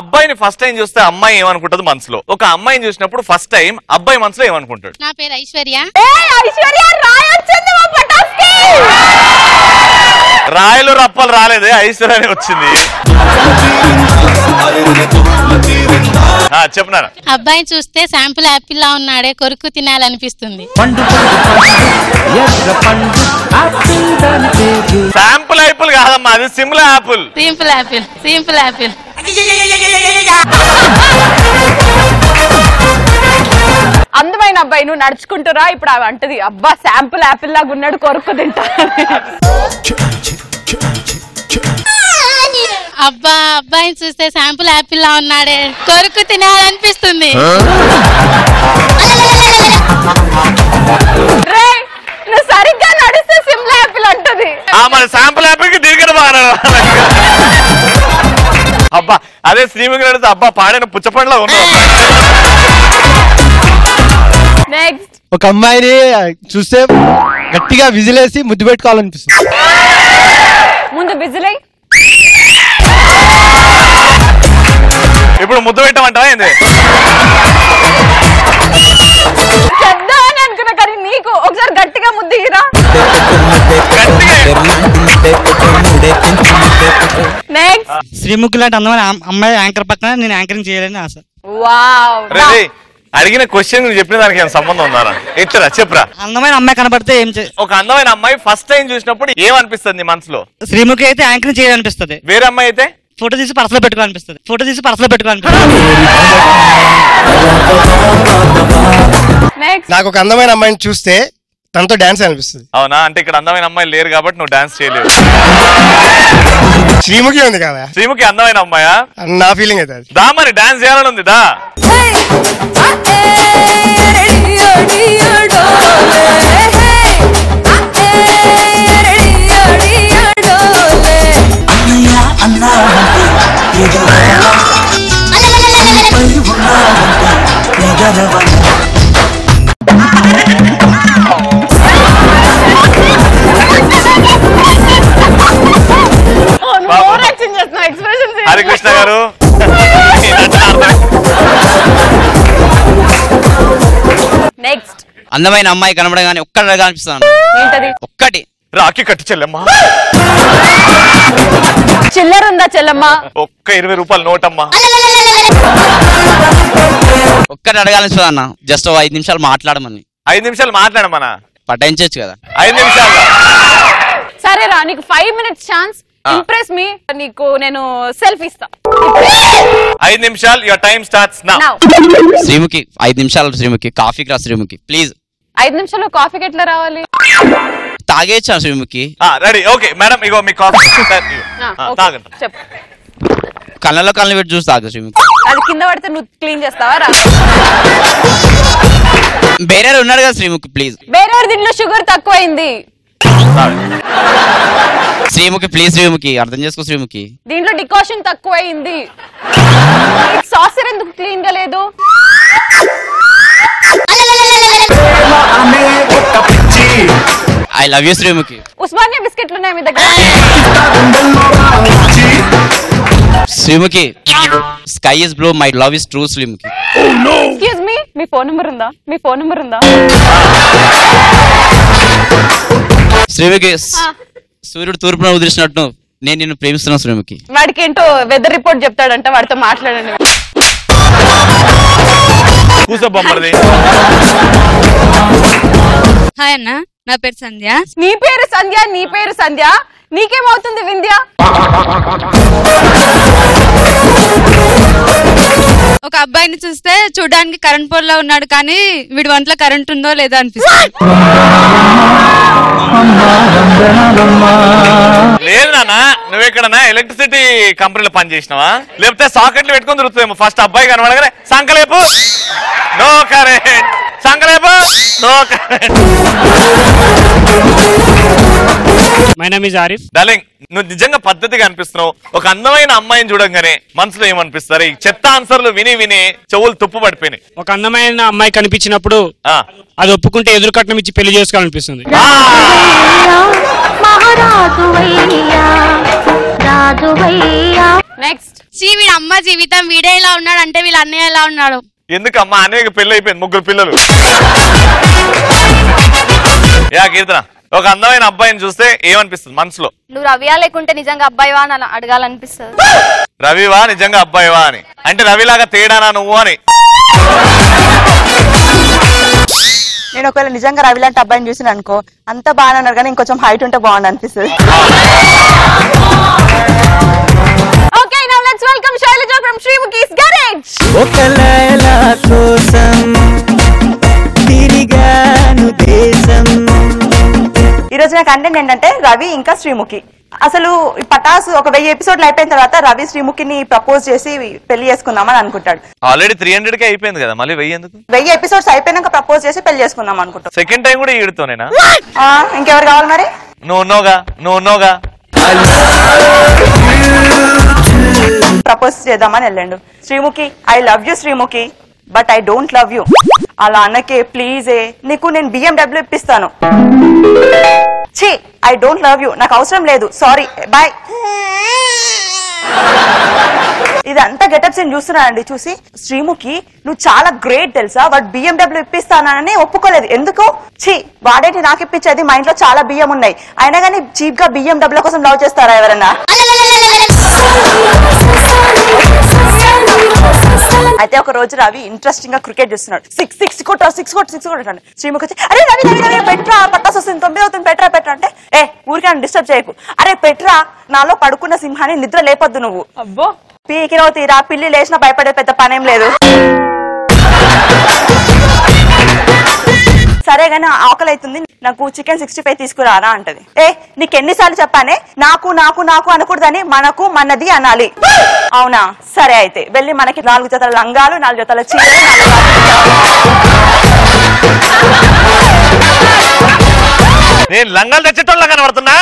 అబ్బాయిని first time చూస్తే అమ్మాయి ఏమనుకుంటది మనసులో, ఒక అమ్మాయిని చూసినప్పుడు ఫస్ట్ టైం అబ్బాయి మనసులో ఏమనుకుంటాడు? నా పేరు ఐశ్వర్య. రాయలు రప్పలు రాలేదే, ఐశ్వర్యనే వచ్చింది. చెప్తున్నారా? అబ్బాయిని చూస్తే శాంపుల్ యాపిల్ లా ఉన్నాడే, కొరుకు తినాలనిపిస్తుంది. శాంపుల్ యాపిల్ కాదమ్మా, అది Shimla apple. Simple apple, simple apple. అందమైన అబ్బాయి నువ్వు నడుచుకుంటురా, ఇప్పుడు అవి అంటది అబ్బా శాంపుల్ యాపిల్ లాగా ఉన్నాడు, కొరుకు తింటా. అబ్బా అబ్బాయిని చూస్తే శాంపుల్ యాపిల్ లా ఉన్నాడే, కొరుకు తినాలనిపిస్తుంది. నువ్వు సరిగ్గా నడిస్తే సిమ్లా యాపిల్ అంటది. మన శాంపుల్ యాపిల్ కి దిగడం బాగా. అబ్బా అదే శ్రీముఖి నడిస్తే అబ్బా పాడిన పుచ్చపండ్లా ఉన్నావు. నెక్స్ట్ ఒక అమ్మాయిని చూస్తే గట్టిగా విజిలేసి ముద్దు పెట్టుకోవాలనిపిస్తుంది. ముందు విజిలై. ఇప్పుడు ముద్దు పెట్టమంటావా ఏంది? చెప్దామని అనుకున్నా కానీ నీకు ఒకసారి గట్టిగా ముద్దు ఇరా. నెక్స్ట్ శ్రీముఖి లాంటి అందమైన అమ్మాయి యాంకర్ పక్కన నేను యాంకరింగ్ చేయాలని ఆశ. వావ్. అడిగిన క్వశ్చన్ చెప్పిన దానికి ఏమైనా సంబంధం ఉందా? ఇట్లా చెప్పురా. అందమైన అమ్మాయి కనబడితే ఏం ఒక అందమైన అమ్మాయి ఫస్ట్ టైం చూసినప్పుడు ఏమనిపిస్తుంది మనసులో? శ్రీముఖి అయితే యాంకరింగ్ చేయాలనిపిస్తుంది. వేరే అమ్మాయి అయితే ఫోటో తీసి పర్సులో పెట్టుకోవాలనిపిస్తుంది. ఫోటో తీసి పర్సులో పెట్టుకోవాలనిపిస్తుంది. నాకు ఒక అందమైన అమ్మాయిని చూస్తే తనతో డాన్స్ అనిపిస్తుంది. అవునా? అంటే ఇక్కడ అందమైన అమ్మాయిలు లేరు కాబట్టి నువ్వు డాన్స్ చేయలేవు. శ్రీముఖి ఉంది కదా, శ్రీముఖి అందమైన అమ్మాయా? నా ఫీలింగ్ అయితే దా మరి డాన్స్ చేయాలని ఉంది. దా హరికృష్ణ గారు నెక్స్ట్ అందమైన అమ్మాయి కనబడగానే ఒక్కటి అనిపిస్తాను. ఒక్కటి రాఖీ కట్టి చెల్లెమ్మా. చిల్లర ఉందా చెల్లమ్మా? ఒక్క 20 రూపాయల నోటమ్మా. ఒక్కటి అడగాలనిపిస్తుంది అన్న, జస్ట్ 5 నిమిషాలు మాట్లాడమని. 5 నిమిషాలు మాట్లాడమనా? పటాయించచ్చు కదా 5 నిమిషాలు. సరే రా, నీకు 5 minutes ఛాన్స్. ఇంప్రెస్ మీ. నీకు నేను సెల్ఫీ ఇస్తా. 5 నిమిషాలు. Your time starts now. Sreemukhi 5 నిమిషాలు. శ్రీముఖి కాఫీకి రా. శ్రీముఖి ప్లీజ్. 5 నిమిషాల్లో కాఫీకి ఎట్లా రావాలి? తాగేచ్చా శ్రీముఖి? రెడీ. ఓకే మేడం, ఇగో మీ కాఫీ తాగండి. చెప్పు. కళ్ళలో కళ్ళు పెట్టి చూసి తాగు శ్రీముఖి. అది కింద పడితే నువ్వు క్లీన్ చేస్తావా? రా. వేరే ఉన్నాడు కదా శ్రీముఖి ప్లీజ్. వేరే దీంట్లో షుగర్ తక్కువైంది. శ్రీముఖి ప్లీజ్. శ్రీముఖి అర్థం చేసుకో. శ్రీముఖి దీంట్లో డికాషన్ తక్కువైంది. సాసర్ ఎందుకు క్లీన్ గా లేదు? I love you Sreemukhi. Osmania బిస్కెట్లు ఉన్నాయి మీ దగ్గర? Sreemukhi sky is blue, my love is true. Sreemukhi excuse me, me phone number ఉందా? మీ ఫోన్ నెంబర్ ఉందా? శ్రీముఖి సూర్యుడు తూర్పున ఉదిరిసినట్టు నేను నిన్ను ప్రేమిస్తున్నాను శ్రీముఖి. వాడికి ఏంటో వెదర్ రిపోర్ట్ చెప్తాడంట, వాడితో మాట్లాడండి. హాయ్ అన్న, నా పేరు సంధ్య. నీ పేరు సంధ్య? నీ పేరు సంధ్య? నీకేమవుతుంది వింధ్య? ఒక అబ్బాయిని చూస్తే చూడడానికి కరెంట్ పోల్ లో ఉన్నాడు, కానీ వీడి వంటలో కరెంట్ ఉందో లేదో అనిపిస్తుంది. లేదు నాన్న, నువ్వెక్కడన్నా ఎలక్ట్రిసిటీ కంపెనీలో పని చేసినావా? లేకపోతే సాకెట్లు పెట్టుకొని దొరుకుతాయేమో. ఫస్ట్ అబ్బాయి కనబడగానే సంకలేపు, నో కరెంట్, సంకలేపు, no current. My name is Arif. Darling, నువ్వు నిజంగా పద్ధతిగా అనిపిస్తున్నావు. ఒక అందమైన అమ్మాయిని చూడంగానే మనసులో ఏమనిపిస్తారు? ఈ చెత్త ఆన్సర్లు విని విని చెవులు తుప్పు పడిపోయినాయి. ఒక అందమైన అమ్మాయి కనిపించినప్పుడు అది ఒప్పుకుంటే ఎదురు కట్నం ఇచ్చి పెళ్లి చేసుకోవాలనిపిస్తుంది. నెక్స్ట్ వీడి అమ్మ జీవితం వీడే ఇలా ఉన్నాడు అంటే వీళ్ళ అన్నయ్య ఎలా ఉన్నాడు. ఎందుకమ్మా అన్నయ్యకి పెళ్లి అయిపోయింది, 3 పిల్లలు. యా కీర్తన, ఒక అందమైన అబ్బాయిని చూస్తే ఏమనిపిస్తుంది మనసులో? నువ్వు రవియా లేకుంటే నిజంగా అబ్బాయివా అని అడగాలనిపిస్తుంది. రవివా నిజంగా అబ్బాయివా అని, అంటే రవిలాగా తేడానా నువ్వు అని. నేను ఒకవేళ నిజంగా రవి లాంటి అబ్బాయిని చూసిన అనుకో, అంత బాగానే ఉన్నారు కానీ ఇంకొంచెం హైట్ ఉంటే బాగుంది అనిపిస్తుంది. Okay, now let's welcome Shailaja from Sreemukhi's garage. ఒక లైలా కోసం తిరిగాను దేశం. ఈ రోజు నా కంటెంట్ ఏంటంటే రవి ఇంకా శ్రీముఖి. అసలు పటాసు ఒక 1000 ఎపిసోడ్లు అయిపోయిన తర్వాత రవి శ్రీముఖిని ప్రపోజ్ చేసి పెళ్లి చేసుకుందామని అనుకుంటాడు. ఆల్రెడీ 300కే అయిపోయింది కదా, మళ్ళీ 1000 ఎందుకు? 1000 ఎపిసోడ్స్ అయిపోయినాక ప్రపోజ్ చేసి పెళ్లి చేసుకుందాం అనుకుంటాడు. సెకండ్ టైం కూడా ఈడుతోనేనా? ఇంకెవరు కావాలి మరి? నువ్వు ఉన్నోగా ప్రపోజ్ చేద్దామని వెళ్ళండు. Sreemukhi, I love you Sreemukhi, but I don't love you. అలా అన్నకే ప్లీజే, నీకు నేను BMW ఇప్పిస్తాను. ఛీ, ఐ డోంట్ లవ్ యూ, నాకు అవసరం లేదు, సారీ, బాయ్. ఇదంతా గెటప్ సీన్ చూస్తున్నానండి. చూసి శ్రీముఖి నువ్వు చాలా గ్రేట్ తెలుసా, వాడు BMW ఇప్పిస్తానని ఒప్పుకోలేదు. ఎందుకు? ఛీ, వాడేంటి నాకు ఇప్పించేది, మా ఇంట్లో చాలా బియ్యం ఉన్నాయి, అయినా కానీ చీప్ గా BMW కోసం లవ్ చేస్తారా ఎవరన్నా? అయితే ఒక రోజు రవి ఇంట్రెస్టింగ్ గా క్రికెట్ చూస్తున్నాడు. 6 కొట్టాడు. శ్రీముఖి వచ్చి, అరే రవి రవి రవి పెట్రా, పట్టాస్ వస్తుంది, 9 అవుతుంది, పెట్రా అంటే, ఊరికే డిస్టర్బ్ చేయకు, అరే పెట్రా, నాలో పడుకున్న సింహాన్ని నిద్ర లేపొద్దు నువ్వు. అబ్బో, పీకినవు తీరా, పిల్లి లేచినా భయపడే పెద్ద పనేం లేదు. సరే గానీ ఆకలి అవుతుంది, నాకు చికెన్ 65 తీసుకురారా అంటది. నీకు ఎన్నిసార్లు చెప్పానే నాకు నాకు నాకు అనకూడదని, మనకు మనది అనాలి. అవునా, సరే అయితే వెళ్ళి మనకి 4 జతల లంగాలు, 4 జతల చీరలు, 4 నేను లంగాలు తెచ్చేటోళ్ళ కనబడుతున్నా.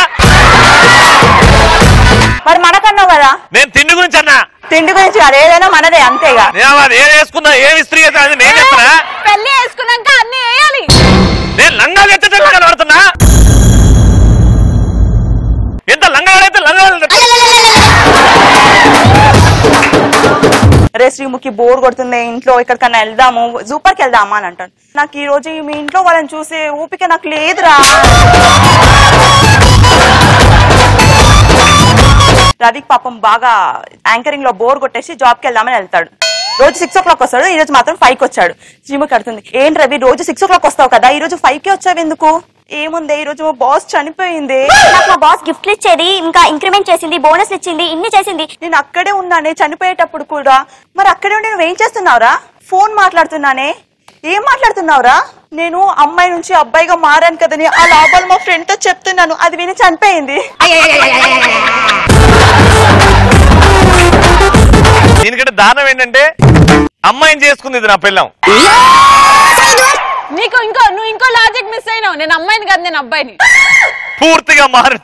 మరి మనకన్నావు కదా. నేను తిండి గురించి అన్నా. తిండి గురించి కాదు, ఏదైనా మనదే, అంతేగా. ఏం వేసుకున్నా, ఏ ఇస్త్రీ అది నేను చెప్తున్నా. పెళ్లి వేసుకున్నాక అన్ని వేయాలి. నేను లంగాలు తెచ్చేటోళ్ళ కనబడుతున్నా. ఎంత లంగాలైతే లంగాలు. అరే శ్రీముఖి, బోర్ కొడుతుంది ఇంట్లో, ఎక్కడికన్నా వెళ్దాము, జూపర్కి వెళ్దామా అని అంటాడు. నాకు ఈ రోజు మీ ఇంట్లో వాళ్ళని చూసే ఓపిక నాకు లేదురా. రవికి పాపం బాగా యాంకరింగ్ లో బోర్ కొట్టేసి జాబ్కి వెళ్దామని వెళ్తాడు. రోజు 6 o'clock వస్తాడు, ఈ రోజు మాత్రం 5కి వచ్చాడు. శ్రీముఖి అడుగుతుంది, ఏంటి రవి రోజు 6 o'clock వస్తావు కదా, ఈ రోజు 5కి వచ్చావు ఎందుకు? ఏముంది, ఈ రోజు మా బాస్ చనిపోయింది. నాకు మా బాస్ గిఫ్ట్లు ఇచ్చేది, ఇంకా ఇంక్రిమెంట్ చేసింది, బోనస్ ఇచ్చింది, ఇన్ని చేసింది. నేను అక్కడే ఉన్నానే చనిపోయేటప్పుడు కూడా. మరి అక్కడే ఉండి నువ్వేం చేస్తున్నావురా? ఫోన్ మాట్లాడుతున్నానే. ఏం మాట్లాడుతున్నావురా? నేను అమ్మాయి నుంచి అబ్బాయిగా మారాను కదని ఆ లాభాలు మా ఫ్రెండ్ తో చెప్తున్నాను, అది విని చనిపోయింది. దీనికంటే దారుణం ఏంటంటే అమ్మాయిని చేసుకుంది ఇది నా పిల్లం. నువ్వు ఇంకో లాజిక్ మిస్ అయినావు. నేను అమ్మాయిని కాదు, నేను అబ్బాయిని. పూర్తిగా మారిన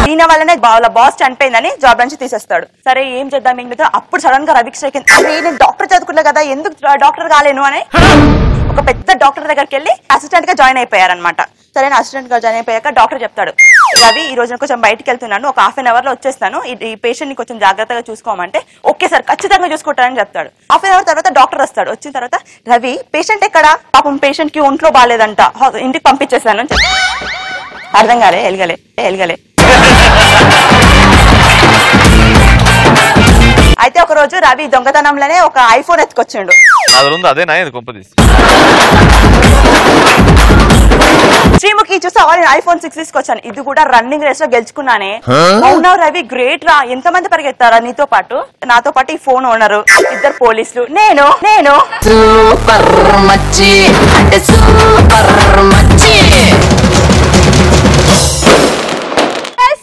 ఈయన వల్లనే వాళ్ళ బాస్ చనిపోయిందని జాబ్ నుంచి తీసేస్తాడు. సరే ఏం చేద్దాం ఏం చేద్దాం, అప్పుడు సడన్ గా రవికి స్ట్రైక్ అయింది. అరే నేను డాక్టర్ చదువుకున్నా కదా, ఎందుకు డాక్టర్ కాలేను అని ఒక పెద్ద డాక్టర్ దగ్గరికి వెళ్ళి అసిస్టెంట్ గా జాయిన్ అయిపోయారనమాట. సరే అసిస్టెంట్ గా జాయిన్ అయిపోయాక డాక్టర్ చెప్తాడు, రవి ఈ రోజు కొంచెం బయటకు వెళ్తున్నాను, ఒక 1/2 hour లో వచ్చేస్తాను, ఈ పేషెంట్ ని కొంచెం జాగ్రత్తగా చూసుకోమంటే ఓకే సార్ ఖచ్చితంగా చూసుకుంటారని చెప్తాడు. 1/2 hour తర్వాత డాక్టర్ వస్తాడు. వచ్చిన తర్వాత రవి పేషెంట్ ఎక్కడ? పాపం పేషెంట్ కి ఒంట్లో బాగాలేదంట, ఇంటికి పంపించేసాను అని చెప్పి. అర్థం కాలే, ఎలగలే. అయితే ఒక రోజు రవి దొంగతనంలోనే ఒక ఐఫోన్ ఎత్తుకొచ్చిండు. అదేనా కొంపదీసి. శ్రీముఖి చూసావా, నేను iPhone 6 తీసుకొచ్చాను, ఇది కూడా రన్నింగ్ రేస్ లో గెలుచుకున్నానే. అవునా రవి, గ్రేట్ రా. ఎంతమంది పరిగెత్తారా నీతో పాటు? నాతో పాటు ఈ ఫోన్ ఓనరు, 2 పోలీసులు, నేను సూపర్ మచ్చి అంటే సూపర్ మచ్చి.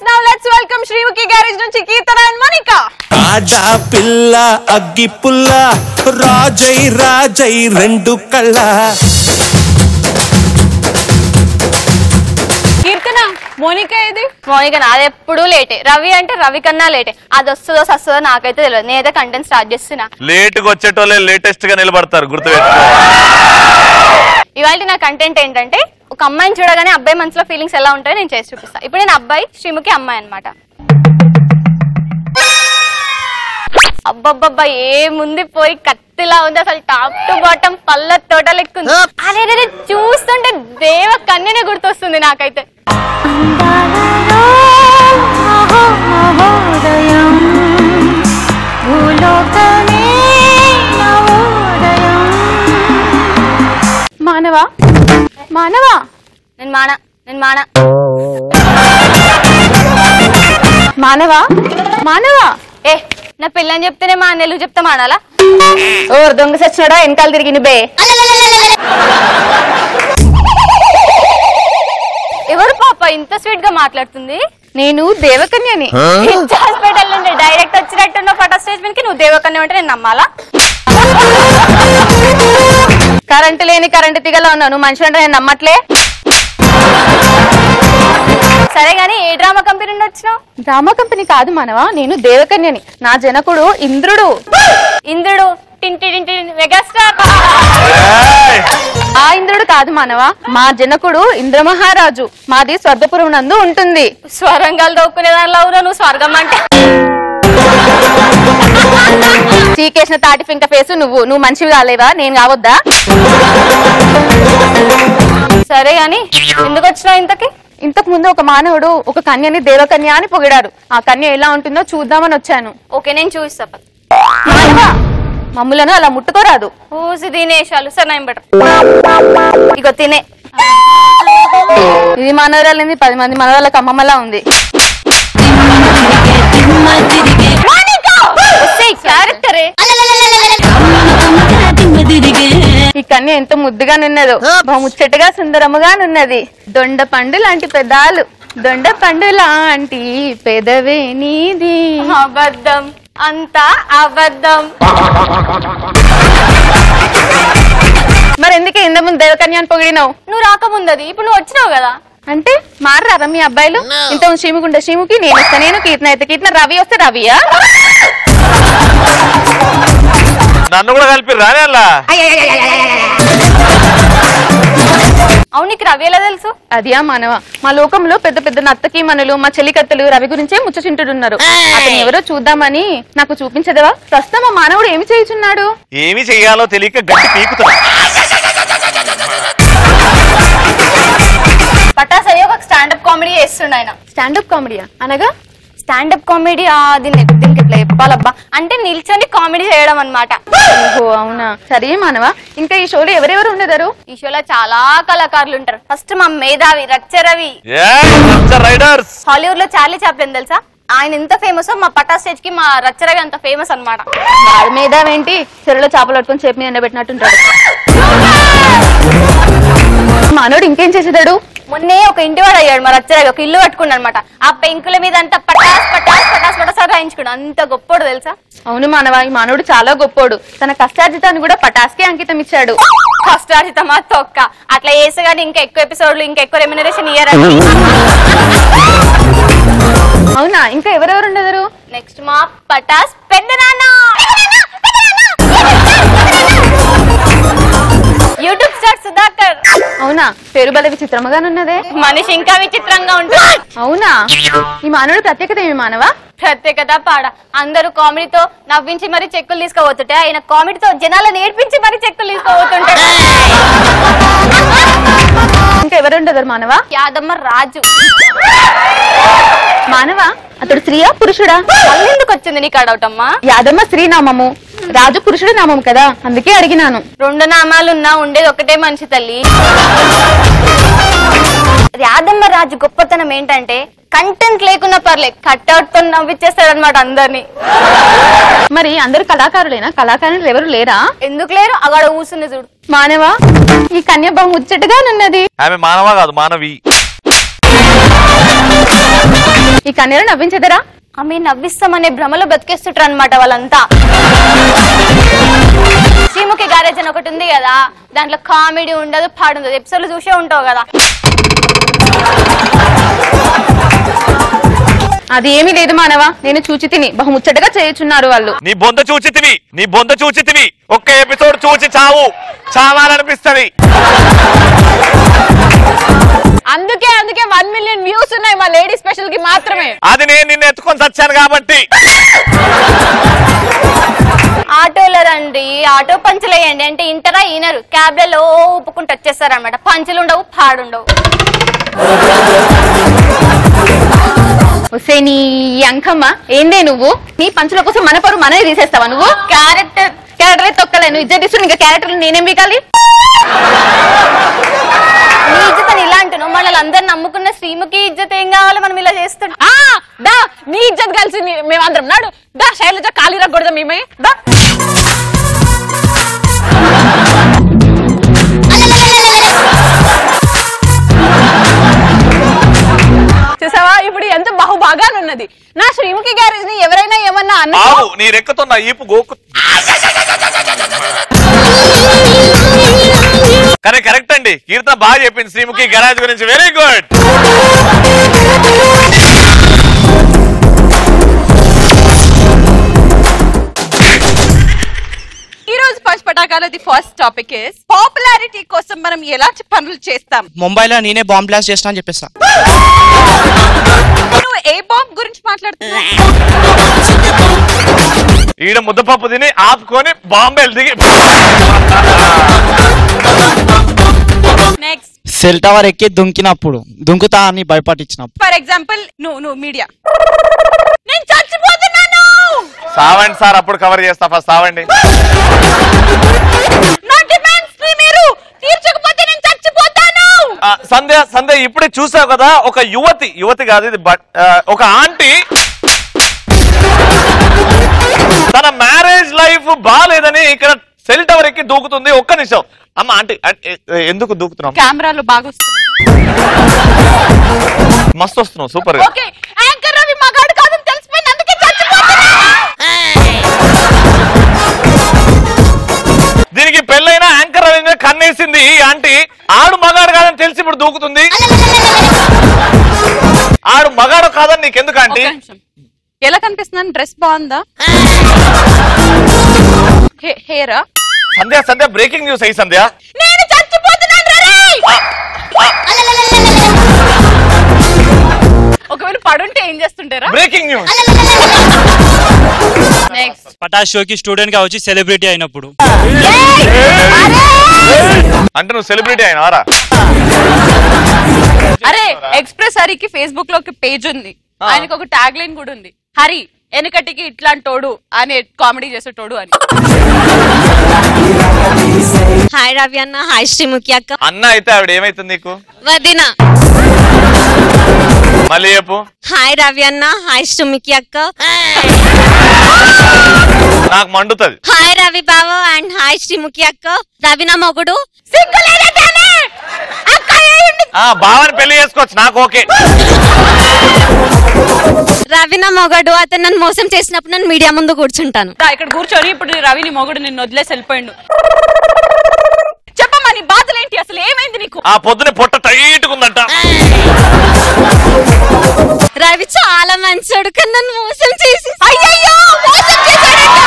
Now let's welcome Sreemukhi garage నుంచి కీర్తన అండ్ మోనిక. ఆడా పిల్ల అగ్గి పుల్ల, రాజై 2 కళ్ళ. కీర్తన, మోనిక ఏది? మోనిక నాది ఎప్పుడు లేటే. రవి అంటే రవి కన్నా లేటే. అది వస్తుందో సస్తుందో నాకైతే తెలియదు. నేనైతే కంటెంట్ స్టార్ట్ చేస్తున్నా. లేటుగా వచ్చేటోళ్ళే లేటెస్ట్ గా నిలబడతారు, గుర్తుపెట్టుకో. ఇవాళ నా కంటెంట్ ఏంటంటే ఒక అమ్మాయిని చూడగానే అబ్బాయి మనసులో ఫీలింగ్స్ ఎలా ఉంటాయో నేను చేసి చూపిస్తా. ఇప్పుడు నేను అబ్బాయి, శ్రీముఖి అమ్మాయి అన్నమాట. అబ్బబ్బబ్బా ఏముంది పోయి కత్తిలా ఉంది, అసలు టాప్ టు బాటం పళ్ళ తోట లెక్కుంది. అరే చూస్తుంటే దేవ కన్యనే గుర్తొస్తుంది నాకైతే. మానవా మానవా నేను మాన మానవా మానవా ఏ నా పిల్లని చెప్తేనే మా అన్నెలు చెప్తా మానాలా? ఓ దొంగ సచ్చినాడా వెనకాల తిరిగి బే. ఎవరు పాప ఇంత స్వీట్ గా మాట్లాడుతుంది? నేను దేవకన్యని. హాస్పిటల్ నుండి డైరెక్ట్ వచ్చినట్టున్న ఫోటో స్టేట్మెంట్ కి నువ్వు దేవకన్య అంటే నేను నమ్మాలా? కరెంటు లేని కరెంటు తీగలా ఉన్నావు, నువ్వు మనిషి అంటే నేను నమ్మట్లే. సరే గానీ ఏ డ్రామా కంపెనీ నుండి వచ్చినావు? డ్రామా కంపెనీ కాదు మానవా, నేను దేవకన్యని. నా జనకుడు ఇంద్రుడు. ఇంద్రుడు టింటి టింటి మెగాస్టార్. ఆ ఇంద్రుడు కాదు మానవా, మా జనకుడు ఇంద్రమహారాజు. మాది స్వర్గపురం నందు ఉంటుంది. స్వరంగాలు దోక్కునే దానిలో నువ్వు స్వర్గం అంటే చీకేసిన తాటి ఫింక ఫేసు నువ్వు మనిషివి కాలేవా, నేను కావద్దా? సరే గాని ఎందుకు వచ్చినావు ఇంతకి? ఇంతకు ముందు ఒక మానవుడు ఒక కన్యని దేవకన్య అని పొగిడారు. ఆ కన్య ఎలా ఉంటుందో చూద్దామని వచ్చాను. ఓకే నేను చూపిస్తా. మమ్ములను అలా ముట్టుకోరాదు. పూసి తినేశాలు సరే నేను బెటర్. ఇగో తినే. ఇది మనవరాలేంది 10 మంది మనవరాలకు అమ్మమ్మలా ఉంది. ఈ కన్య ఎంత ముద్దుగా నున్నదో, ముచ్చటగా సుందరముగా నున్నది. దొండ పండు లాంటి పెదాలు, దొండ పండు లాంటి పెదవే నీది. అబద్ధం అంతా అబద్ధం. మరి ఎందుకే ఇంత ముందు దేవకన్య అని పొగిడినావు? నువ్వు రాకముందది, ఇప్పుడు నువ్వు వచ్చినావు కదా. అంటే మారరా మీ అబ్బాయిలు? ఇంత శ్రీముకుంటే శ్రీముఖి, నేను వస్తా నేను, కీర్తన అయితే కీర్తన, రవి వస్తే రవియా? నన్ను కూడా కలిపి రానే అలా. అవును నీకు రవి ఎలా తెలుసు? అదియా మానవ, మా లోకంలో పెద్ద పెద్ద నర్తకీమణులు మా చెలికత్తలు రవి గురించే ముచ్చచింటున్నారు. అతను ఎవరో చూద్దామని నాకు చూపించదవా? ప్రస్తుతం ఆ మానవుడు ఏమి చేయుచున్నాడు? ఏమి చెయ్యాలో తెలియక గట్టి పీకుతున్నా. పటాస్ అని ఒక స్టాండప్ కామెడీ చేస్తుండ ఆయన. స్టాండప్ కామెడీయా అనగా? స్టాండప్ కామెడీ దీనికి ఎట్లా చెప్పాలబ్బా అంటే నిల్చొని కామెడీ చేయడం అన్నమాట. ఓహో అవునా, సరే మానవ. ఇంకా ఈ షోలో ఎవరెవరు ఉండేదారు? ఈ షోలో చాలా కళాకారులు ఉంటారు. ఫస్ట్ మా మేధావి రవి. హాలీవుడ్ లో చార్లీ చాప్లిన్ తెలుసా? ఆయన ఎంత ఫేమస్, మా పటా స్టేజ్ కి మా రవి అంత ఫేమస్ అన్నమాట. మేధావేంటి చెరువులో చేపలు పట్టుకొని చేపని ఎండబెట్టినట్టుంటాడు. మానవుడు ఇంకేం చేసేదాడు? మొన్నే ఒక ఇంటి వాడు అయ్యాడు మా రవి. ఒక ఇల్లు కట్టుకున్నాడు అనమాట. ఆ పెంకుల మీద అంతా పటాస్ పటాస్ పటాస్ పటాస్ రాయించుకున్నాడు. అంత గొప్పోడు తెలుసా? అవును మానవ, ఈ మానవుడు చాలా గొప్పోడు. తన కష్టార్జితాన్ని కూడా పటాస్కే అంకితం ఇచ్చాడు. కష్టార్జితమా తొక్క, అట్లా చేసేగాని ఇంకా ఎక్కువ ఎపిసోడ్లు ఇంకా ఎక్కువ రెమ్యునరేషన్ ఇయ్యారు. అవునా, ఇంకా ఎవరెవరు ఉండేదారు? నెక్స్ట్ మా పటాస్ పెద్ద నాన్న, యూట్యూబ్ స్టార్ సుధాకర్. అవునా, పేరు బల విచిత్రముగానున్నదే. మనిషి ఇంకా విచిత్రంగా ఉంటుంది. అవునా, ఈ మానవుడు ప్రత్యేకత ఏమి మానవ? ప్రత్యేకత పాడ. అందరూ కామెడీతో నవ్వించి మరి చెక్కులు తీసుకోబోతుంటే ఆయన కామెడీతో జనాలను ఏడ్పించి మరి చెక్కులు తీసుకోబోతుంటాడు. ఇంకా ఎవరు ఉండేదారు మానవ? యాదమ్మ రాజు. మానవ, అతడు స్త్రీయా పురుషుడా? ఎందుకు వచ్చింది నీకు అడవటమ్మా? యాదమ్మ స్త్రీ నామము, రాజు పురుషుడు నామం కదా, అందుకే అడిగినాను. 2 నామాలున్నా ఉండేది ఒకటే మనిషి తల్లి. యాదమ్మ రాజు గొప్పతనం ఏంటంటే కంటెంట్ లేకున్నా పర్లేదు కట్అవుట్ తో నవ్విచ్చేస్తాడు అనమాట అందరినీ. మరి అందరు కళాకారులేనా? కళాకారులు ఎవరు లేరా? ఎందుకు లేరు? అక్కడ కూర్చుంది చూడు. మానవ, ఈ కన్య బహు ముచ్చటగా నున్నది. ఆమె మానవ కాదు మానవి. ఈ కన్యను నవ్వించదరా? ఆమె నవ్విస్తామనే భ్రమలో బతికేస్తుంటారు అనమాట వాళ్ళంతా. శ్రీముఖి గ్యారేజ్ అని ఒకటి ఉంది కదా, దాంట్లో కామెడీ ఉండదు పాడుండదు. ఎపిసోడ్లు చూసే ఉంటావు కదా. అది ఏమీ లేదు మానవ, నేను చూచి తిని బహు ముచ్చటగా చేయుచున్నారు వాళ్ళు. నీ బొంద చూచితివి ఒక్క ఎపిసోడ్ చూచి చావు, చావాలనిపిస్తది. మిలియన్ వ్యూస్ ఉన్నాయి మా లేడీ స్పెషల్ కి మాత్రమే. అది నేను నిన్ను ఎత్తుకొని చచ్చాను కాబట్టి. ఆటోలో రండి, ఆటో పంచులు వేయండి అంటే ఇంటరా ఈనరు, క్యాబ్లలో ఊపుకుంటూ వచ్చేస్తారు అనమాట. పంచులు ఉండవు, పాడుండవు. నీ అంకమ్మ ఏందే నువ్వు? నీ పంచుల కోసం మన పరు మనమే తీసేస్తావా నువ్వు? క్యారెక్టర్ తొక్కలేను, ఇజ్జత్ ఇస్తుంది. ఇంకా క్యారెక్టర్ నేనేం పీకాలి? నీ ఇజ్జత్ అని ఇలా అంటున్నావు, మనల్ని అందరు నమ్ముకున్న శ్రీముఖి ఇజ్జత్ ఏం కావాలి? మనం ఇలా చేస్తాం. దా నీ ఇజ్జత్ కలిసి మేమందరం నాడు దా శైలజ ఖాళీ రాకూడదా మేమే దా. చూసావా ఇప్పుడు ఎంత బాగానున్నది. నా శ్రీముఖి గ్యారేజ్ ని ఎవరైనా ఏమన్నా అన్న నీ రెక్కతో నా ఈపు గోకు. కానీ కరెక్ట్ అండి, కీర్తన బాగా చెప్పింది శ్రీముఖి గ్యారేజ్ గురించి. Very good. ఈ రోజు పంచ్ పటాకాలది ఫస్ట్ టాపిక్ ఇస్ పాపులారిటీ కోసం మనం ఎలాంటి పనులు చేస్తాం. ముంబైలో నేనే బాంబ్ బ్లాస్ట్ చేస్తా అని చెప్పేస్తా. నువ్వు ఏ బాంబ్ గురించి మాట్లాడుతున్నావు? ఈడ ముద్దపప్పు తిని ఆపుకొని బాంబేలు దిగి. నెక్స్ట్ సెల్ టవర్ ఎక్కి దుంకుతా అని భయపట్టించినప్పుడు. ఫర్ ఎగ్జాంపుల్ నువ్వు మీడియా నేను చచ్చిపోతున్నాను. సావండి సార్, అప్పుడు కవర్ చేస్తా. ఫస్ట్ సావండి. నా డిమాండ్స్ ని మీరు తీర్చకపోతే నేను చచ్చిపోతాను. సంధ్య ఇప్పుడే చూసావు కదా, ఒక యువతి కాదు ఇది, బట్ ఒక ఆంటీ తన మ్యారేజ్ లైఫ్ బాగాలేదని ఇక్కడ సెల్ టవర్ ఎక్కి దూకుతుంది. ఒక్క నిమిషం అమ్మ, ఆంటీ ఎందుకు దూకుతున్నావు? కెమెరాలో బాగా వస్తున్నాయి. మస్తు వస్తున్నావు, సూపర్ గా. ఓకే యాంకర్ రవి మగాడు కాదని తెలిసిపోయింది, అందుకే చచ్చిపోతున్నా. దీనికి పెళ్ళైన యాంకర్ రవి కన్నేసింది ఈ ఆంటీ. ఆడు మగాడు కాదని తెలిసి ఇప్పుడు దూకుతుంది. ఆడు మగాడు కాదని నీకెందుకు ఆంటీ? ఎలా కనిపిస్తున్నాను? డ్రెస్ బాగుందా? హెయిరా? సంధ్య బ్రేకింగ్ న్యూస్ అయ్యి సంధ్య. నేను చచ్చిపోతున్నాను రవి. ఒకవేళ పడుంటే ఏం చేస్తుంటారా? Breaking news. నెక్స్ట్ పటాస్ షోకి స్టూడెంట్ గా వచ్చి సెలబ్రిటీ అయినప్పుడు. అంటే నువ్వు సెలబ్రిటీ అయినారా? అరే ఎక్స్ప్రెస్ హరికి ఫేస్బుక్ లో ఒక పేజ్ ఉంది, ఆయనకు ఒక ట్యాగ్ లైన్ కూడా ఉంది, హరి వెనకటికి ఇట్లాంటి తోడు అని కామెడీ చేసేటోడు అని. హాయ్ రవి అన్న, హాయ్ శ్రీముఖి అక్క. అన్న అయితే ఆవిడ ఏమైతుంది నీకు? వదిన. మళ్ళీ చెప్పు. హాయ్ రవి అన్న, హాయ్ శ్రీముఖి అక్క. నాకు మండుతుంది. హాయ్ రవి బావ అండ్ హాయ్ శ్రీముఖి అక్క. రవి నా మొగుడు. బావని పెళ్లి చేసుకోవచ్చు, నాకు ఓకే. రవి నా మొగడు, అతను నన్ను మోసం చేసినప్పుడు నన్ను మీడియా ముందు కూర్చుంటాను. ఇక్కడ కూర్చొని ఇప్పుడు రవిని మొగుడు నిన్ను వదిలేసి వెళ్ళిపోయిండు. చెప్పమ్మా నీ బాధలు ఏంటి, అసలు ఏమైంది నీకు? ఆ పొద్దున పొట్ట టైట్ ఉందంట. రవి చాలా మంచోడు కానీ నన్ను మోసం చేసి. అయ్యయ్యో మోసం చేశాడంట.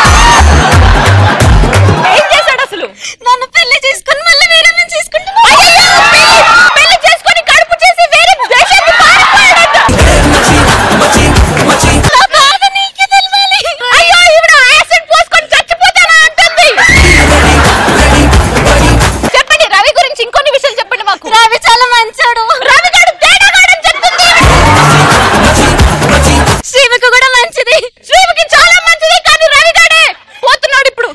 ఏం చేశాడు అసలు? నన్ను పెళ్లి చేసుకొని మళ్ళీ వేరే నేను చేసుకుంటున్నా. పెళ్లి చేసుకొని కడుపు చేసి వేరే దేశానికి పారిపోయాడంట. అయ్యో ఈవిడ యాసిడ్ పోసుకొని చచ్చిపోతానా అంటుంది. చెప్పండి రవి గురించి ఇంకొన్ని విషయాలు చెప్పండి మాకు. రవి చాలా మంచోడు. రవి గారు తేడాగాడని చెప్తుంది. శ్రీముఖి కూడా మంచిది. శ్రీముఖి చాలా మంచిది కానీ రవి గాడే పోతున్నాడు ఇప్పుడు.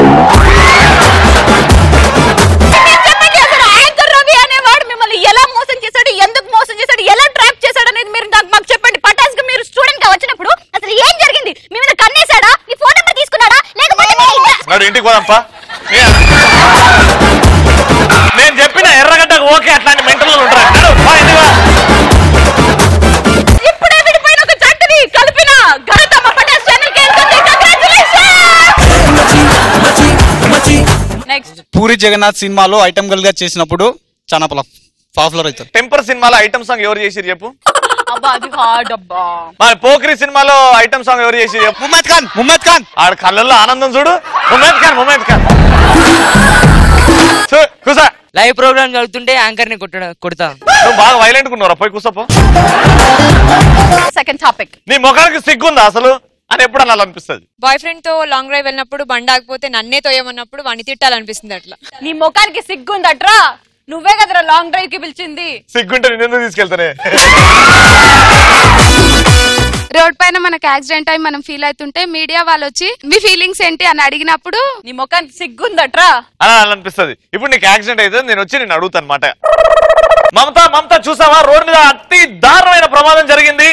చెప్పండి అసలు యాంకర్ రవి అనేవాడు మిమ్మల్ని ఎలా మోసం చేశాడు, ఎందుకు మోసం చేశాడు, ఎలా ట్రాప్ చేశాడు అనేది మీరు మాకు చెప్పండి. పటాస్ గా మీరు స్టూడెంట్ గా వచ్చినప్పుడు అసలు ఏం జరిగింది? మీ మీద కన్నేశాడా, మీ ఫోన్ నెంబర్ తీసుకున్నాడా, లేకపోతే ఇంటికి పోదాంపా. నేను చెప్పిన ఎర్రగడ్డకు ఓకే, అట్లాంటి మెంటల్ ఉంటారు. ఇప్పుడే విడిపోయిన ఒక జంటని కలిపిన ఘనత మా పటాస్ ఛానల్ కి వెళ్తుంది. నెక్స్ట్ పూరి జగన్నాథ్ సినిమాలో ఐటమ్ గర్ల్ గా చేసినప్పుడు చాలా పాపులర్ అవుతారు. టెంపర్ సినిమాలో ఐటమ్ సాంగ్ ఎవరు చేసిరు చెప్పు? అబ్బా అది హార్డ్ అబ్బా. మరి పోకిరి సినిమాలో ఐటమ్ సాంగ్ ఎవరు చేసిరు చెప్పు? ముమ్మద్ ఖాన్. ఆడ కళ్ళల్లో ఆనందం చూడు. ముమ్మద్ ఖాన్. కూసా లైవ్ ప్రోగ్రామ్ జరుగుతుంటే యాంకర్ ని కొడతా. నువ్వు బాగా వైలెంట్ ఉన్నారా? పోయి కూసపో. Second topic. నీ ముఖానికి సిగ్గుందా అసలు అని ఎప్పుడు అలా అనిపిస్తుంది? బాయ్ ఫ్రెండ్ తో లాంగ్ డ్రైవ్ వెళ్ళినప్పుడు బండి ఆగిపోతే నన్నే తోయమన్నప్పుడు వాణ్ణి తిట్టాలనిపిస్తుంది. అట్లా నీ ముఖానికి సిగ్గుందట్రా? నువ్వే కదరా లాంగ్ డ్రైవ్ కి పిలిచింది. సిగ్గుంటే నేను తీసుకెళ్తానే. రోడ్ పైన మనకు యాక్సిడెంట్ అయి మనం ఫీల్ అవుతుంటే మీడియా వాళ్ళు వచ్చి మీ ఫీలింగ్స్ ఏంటి అని అడిగినప్పుడు నీ ముఖానికి సిగ్గుందట్రా అలా అనిపిస్తుంది. ఇప్పుడు నీకు యాక్సిడెంట్ అయితే నేను వచ్చి నేను అడుగుతాను అనమాట, మమత చూసావా రోడ్ మీద అతి దారుణమైన ప్రమాదం జరిగింది.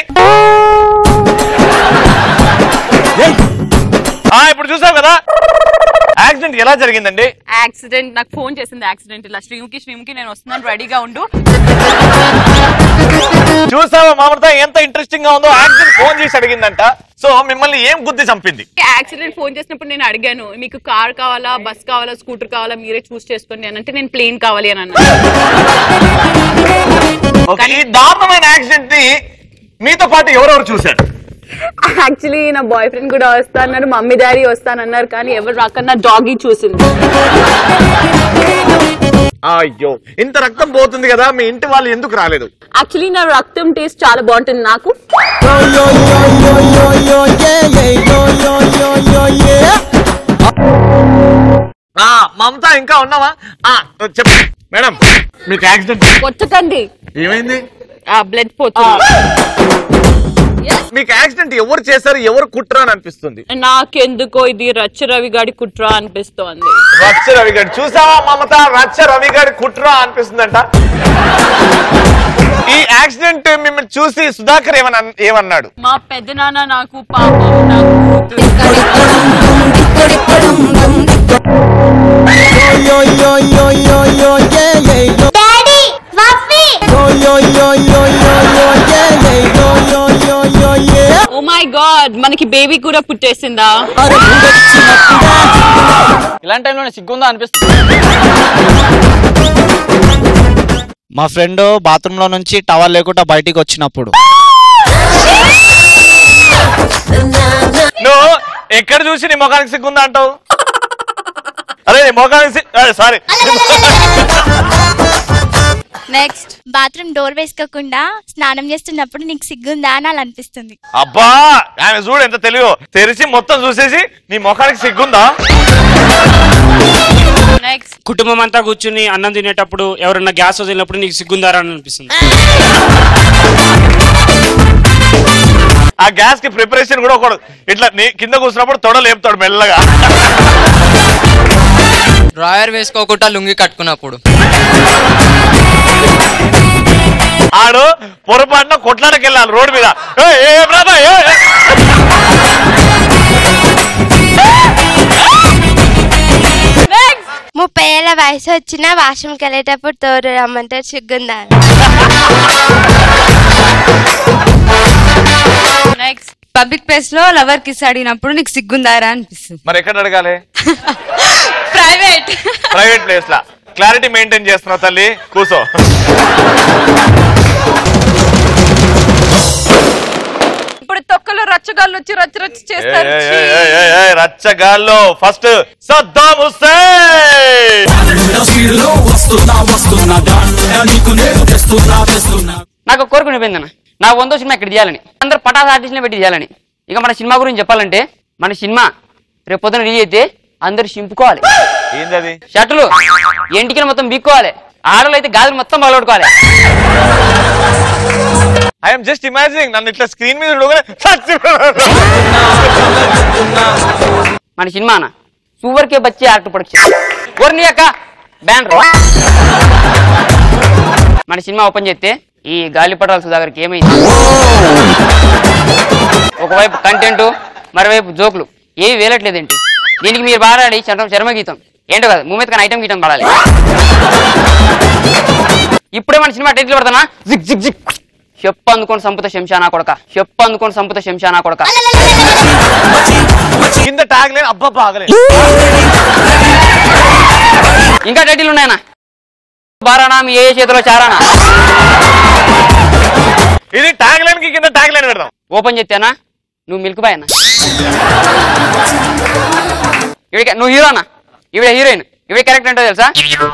ఇప్పుడు చూసావు కదా యాక్సిడెంట్ ఎలా జరిగిందండి? యాక్సిడెంట్ నాకు ఫోన్ చేసింది. యాక్సిడెంట్ ఇలా శ్రీముకి నేను వస్తున్నాను, రెడీగా ఉండు. చూసావా మమత ఎంత ఇంట్రెస్టింగ్ గా ఉందో? యాక్సిడెంట్ ఫోన్ చేసి అడిగిందంట. సో మిమ్మల్ని ఏం గుద్ది చంపింది? యాక్సిడెంట్ ఫోన్ చేసినప్పుడు నేను అడిగాను, మీకు కార్ కావాలా, బస్ కావాలా, స్కూటర్ కావాలా, మీరే చూస్ చేసుకోండి అని అంటే నేను ప్లేన్ కావాలి అని అన్నా. ఈ దారుణమైన యాక్సిడెంట్ ని మీతో పాటు ఎవరెవరు చూశారు? యాక్చువల్లీ నా బాయ్ ఫ్రెండ్ కూడా వస్తానన్నారు, మమ్మీ డాడీ వస్తానన్నారు, కానీ ఎవరు రాకన్నా డాగీ చూసింది. అయ్యో, ఇంత రక్తం పోతుంది కదా, మీ ఇంటి వాళ్ళు ఎందుకు రాలేదు? యాక్చువల్లీ నా రక్తం టేస్ట్ చాలా బాగుంటుంది నాకు. మమత ఇంకా ఉన్నావా? చెప్పు మేడం, మీకు యాక్సిడెంట్ కొట్టకండి. ఏమైంది? బ్లడ్ పోతుంది. మీకు యాక్సిడెంట్ ఎవరు చేశారు, ఎవరు కుట్రా అని అనిపిస్తుంది? నాకెందుకో ఇది రచ్చ రవి గాడి కుట్రా అనిపిస్తోంది. రచ్చ రవి గారి చూసావా మమత, రచ్చ రవి గారి కుట్రా అనిపిస్తుందంట. ఈ యాక్సిడెంట్ మిమ్మల్ని చూసి సుధాకర్ ఏమన్నాడు? మా పెద్దనాన్న నాకు పాపం ఓ మై గాడ్, మనకి బేబీ కూడా పుట్టేసిందా? ఇలాంటి టైంలో సిగ్గుందా అనిపిస్తుంది. మా ఫ్రెండ్ బాత్రూమ్ లో నుంచి టవల్ లేకుండా బయటికి వచ్చినప్పుడు నువ్వు ఎక్కడ చూసి నీ ముఖానికి సిగ్గుందా అంటావు? అరే నీ ముఖానికి సారీ. నెక్స్ట్, బాత్రూమ్ డోర్ వేసుకోకుండా స్నానం చేస్తున్నప్పుడు నీకు సిగ్గుందా అని అలా అనిపిస్తుంది. అబ్బా, ఆమె చూడు ఎంత తెలియో, తెరిచి మొత్తం చూసేసి నీ ముఖానికి సిగ్గుందా? కుటుంబం అంతా కూర్చుని అన్నం తినేటప్పుడు ఎవరన్నా గ్యాస్ వదిలినప్పుడు నీకు సిగ్గుందారా అని అనిపిస్తుంది. ఆ గ్యాస్ కి ప్రిపరేషన్ కూడా ఒకడు ఇట్లా కింద కూర్చున్నప్పుడు తొడ లేపుతాడు మెల్లగా. డ్రాయర్ వేసుకోకుండా లుంగి కట్టుకున్నప్పుడు ఆడు పొరపాటున కొట్లాడకి వెళ్ళాలి రోడ్డు మీద. 30 ఏళ్ల వయసు వచ్చిన వాష్రూమ్కి వెళ్ళేటప్పుడు తోడు రమ్మంటే సిగ్గుందా? నెక్స్ట్, పబ్లిక్ ప్లేస్ లో లవర్ కిస్ అడిగినప్పుడు నీకు సిగ్గుందారా అనిపిస్తుంది. మరి ఎక్కడ అడగాలి? ప్రైవేట్ ప్లేస్ లా. క్లారిటీ మెయింటైన్ చేస్తున్నావు తల్లి, కూసో. ఇప్పుడు తొక్కలో రచ్చగాళ్ళు వచ్చి రచ్చ చేస్తారు. రచ్చగాళ్ళు ఫస్ట్ సద్దాం హుస్సేన్. నాకు కోరిక ఉండిపోయిందన్న, నా 100వ సినిమా ఇక్కడ తీయాలని, అందరూ పటాస్ ఆర్టిస్ట్ని పెట్టి తీయాలని. ఇక మన సినిమా గురించి చెప్పాలంటే, మన సినిమా రేపు పొద్దున రిలీజ్ అయితే అందరూ చింపుకోవాలి. ఏంటది? షర్టులు ఎంటికలు మొత్తం బిక్కోవాలి, ఆడలు అయితే గాజులు మొత్తం పగలగొట్టుకోవాలి. ఐఎమ్ జస్ట్ ఇమాజినింగ్, నన్ను ఇట్లా స్క్రీన్ మీద మన సినిమా సూపర్ కే బచ్చే ఆర్ట్ ప్రొడక్షన్ ఓర్ని అక్క బ్యానర్. మన సినిమా ఓపెన్ చేస్తే ఈ గాలిపటాల సుధాకర్కి ఏమైంది? ఒకవైపు కంటెంట్, మరోవైపు జోకులు ఏవి వేలట్లేదేంటి? దీనికి మీరు పాడాలి చర్మ గీతం ఏంటో కదా, మూమెంట్ కానీ ఐటమ్ గీతం పాడాలి. ఇప్పుడే మన సినిమా టైటిల్ పడతానా, జిగ్ జిగ్ జిగ్ చెప్పు అందుకొని సంపుత శంషానా కొడక, చెప్పు అందుకొని సంపుత శంషానా కొడక. కింద ట్యాగ్ లైన్ అబ్బా బాగలేదు. ఇంకా టైటిల్ ఉన్నాయనా, బారానా మీ ఏ చేతిలో చారానా. ఇది ట్యాగ్ లైన్ కి కింద ట్యాగ్ లైన్ పెడదాం. ఓపెన్ చేస్తేనా నువ్వు మిల్క్ బాయ్ అన్న, నువ్వు హీరో అన్న, ఈవిడ హీరోయిన్, ఇవే క్యారెక్టర్ అంటే తెలుసా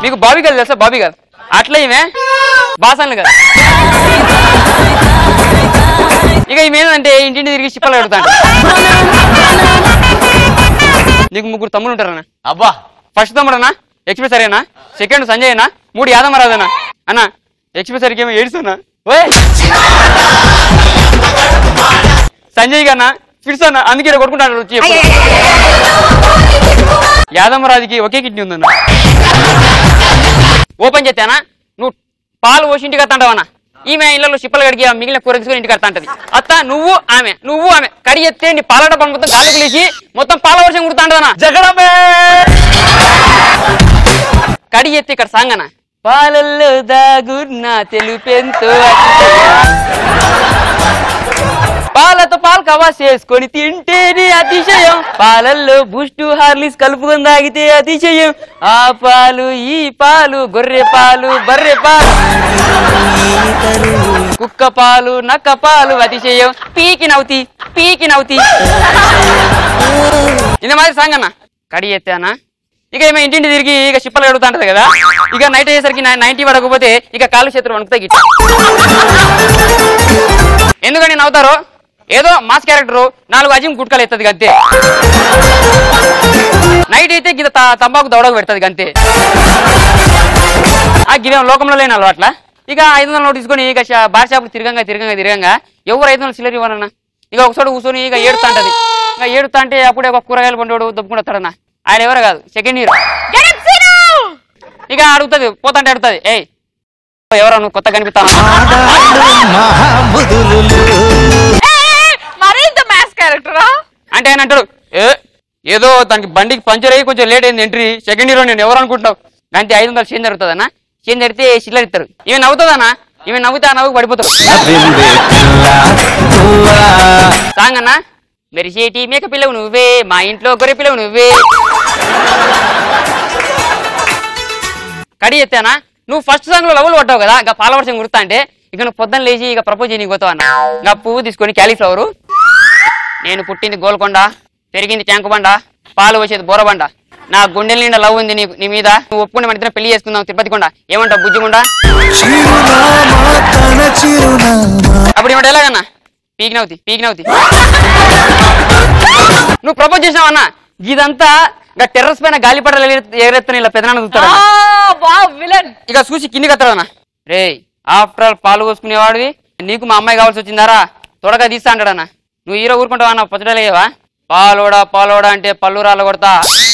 మీకు? బాబీ గర్ల్ తెలుసా? బాబీ గర్ల్ అట్లా ఈమె బాసన్లు కదా. ఇక ఈమె ఏంటంటే ఇంటింటి తిరిగి చిప్పలు కడుతాను. నీకు 3 తమ్ముడు ఉంటారన్నా? అబ్బా. ఫస్ట్ తమ్ముడు అన్న ఎక్స్పీ సరేనా, సెకండ్ సంజయ్ అన్న, 3 యాదమరాజనా అన్న. ఎక్స్పీ సరికి ఏమో ఏడుస్తున్నా, ఓయ్ సంజయ్ కన్నా ఫిట్స్ అన్న, అందుకే ఇలా కొట్టుకుంటాడు వచ్చి. యాదమరాజుకి ఒకే కిడ్నీ ఉందన్న. ఓపెన్ చేస్తానా నువ్వు పాలు పోసి ఇంటికి వస్తాంటావన్నా. ఈమె ఇళ్ళలో చిప్పలు కడిగి మిగిలిన కూర తీసుకొని ఇంటికి వస్తా అంటది. అత్త నువ్వు ఆమె కడి ఎత్తే నీ పాల డబ్బా మొత్తం గాలికి లేచి మొత్తం పాల వర్షం కుడుతాంటదన్నా. జగడమే కడి ఎత్తే ఇక్కడ సాంగనా, పాలల్లో దాగున్న తెలుపెంతో పాలతో పాలకవా చేసుకొని తింటేనే అతిశయం, పాలల్లో బూస్టు హార్లిక్స్ కలుపుకొని తాగితే అతిశయం, ఆ పాలు ఈ పాలు గొర్రె పాలు బర్రె పాలు కుక్క పాలు నక్క పాలు అతిశయం, పీకి నవ్వుతి ఇంత మాదిరి సాంగ్ అన్న. కడి ఎత్తానా ఇక ఏమో ఇంటింటి తిరిగి ఇక చిప్పలు కడుగుతా ఉంటది కదా. ఇక నైట్ అయ్యేసరికి 90 పడకపోతే ఇక కాళ్ళు చేతులు వణుకుతాయి గిట్ట. ఎందుకని నవ్వుతారో? ఏదో మాస్ క్యారెక్టర్ 4 అజిం గుట్కలు ఎత్తది అంతే. నైట్ అయితే గిద తంబాకు దౌడకు పెడుతుంది అంతే. ఆ గిద లోకంలో లేని అలవాట్ల. ఇక 500 నోటు తీసుకొని ఇక బార్ షాపులు తిరగంగా ఎవరు 500 చిల్లర ఇవ్వాలన్నా. ఇక ఒకసారి కూర్చొని ఇక ఏడుతా ఉంటది. ఇక ఏడుతా అంటే అప్పుడే ఒక కూరగాయలు పండుగడు దొబ్బుకుంటూ వస్తాడన్నా. ఆయన ఎవరు కాదు, సెకండ్ హీరో. ఇక అడుగుతుంది, పోతాంటే అడుగుతుంది, ఏయ్ ఎవరో నువ్వు కొత్త కనిపిస్తాను అంటే ఆయన అంటాడు, ఏదో దానికి బండికి పంచర్ అయ్యి కొంచెం లేట్ అయింది ఎంట్రీ, సెకండ్ హీరో నేను ఎవరు అనుకుంటావు అంటే 500 చేంజ్ జరుగుతుందన్నా. చేంజ్ జరిగితే చిల్లర ఇస్తారు. ఈమె నవ్వుతుందన్నా, ఈమె నవ్వుతే ఆ నవ్వుకు పడిపోతాడు. సాంగ్ అన్నా, మెరిసేటి మేక పిల్లవు నువ్వే, మా ఇంట్లో గొర్రె పిల్లవు నువ్వే. కడి ఎత్తానా నువ్వు ఫస్ట్ సాంగ్ లో లవ్లు పట్టావు కదా, ఇక పాల వర్షం గుర్తా అంటే ఇక నువ్వు పొద్దున్న లేచి ఇక ప్రపోజ్ చేయడానికి పోతావు అన్న. ఇక పువ్వు తీసుకొని క్యాలీఫ్లవరు, నేను పుట్టింది గోల్కొండ, పెరిగింది ట్యాంకు బండ, పాలు వచ్చేది బోరబండ, నా గుండెల నిండా లవ్ ఉంది నీ మీద, నువ్వు ఒప్పుకుని మన ఇద్దరం పెళ్లి చేసుకుందాం తిరుపతి కొండ, ఏమంటావు బుజ్జిగుండా? అప్పుడు ఏమంటే ఎలాగన్నా పీకినవుతి నువ్వు ప్రపోజ్ చేసినావు అన్న. ఇదంతా ఇక టెర్రస్ పైన గాలిపటలు ఎగరెత్తని ఇలా పెదనాన్న చూస్తాడు. ఇక చూసి కిందికి వస్తాడన్నా, రే ఆఫ్టర్ ఆల్ పాలు పోసుకునేవాడివి, నీకు మా అమ్మాయి కావాల్సి వచ్చిందారా, తొడగా తీస్తా అంటాడన్నా. నువ్వు హీరో ఊరుకుంటావా అన్న, పచ్చడలేవా? పాలోడా అంటే పళ్ళు రాళ్ళ కొడతా,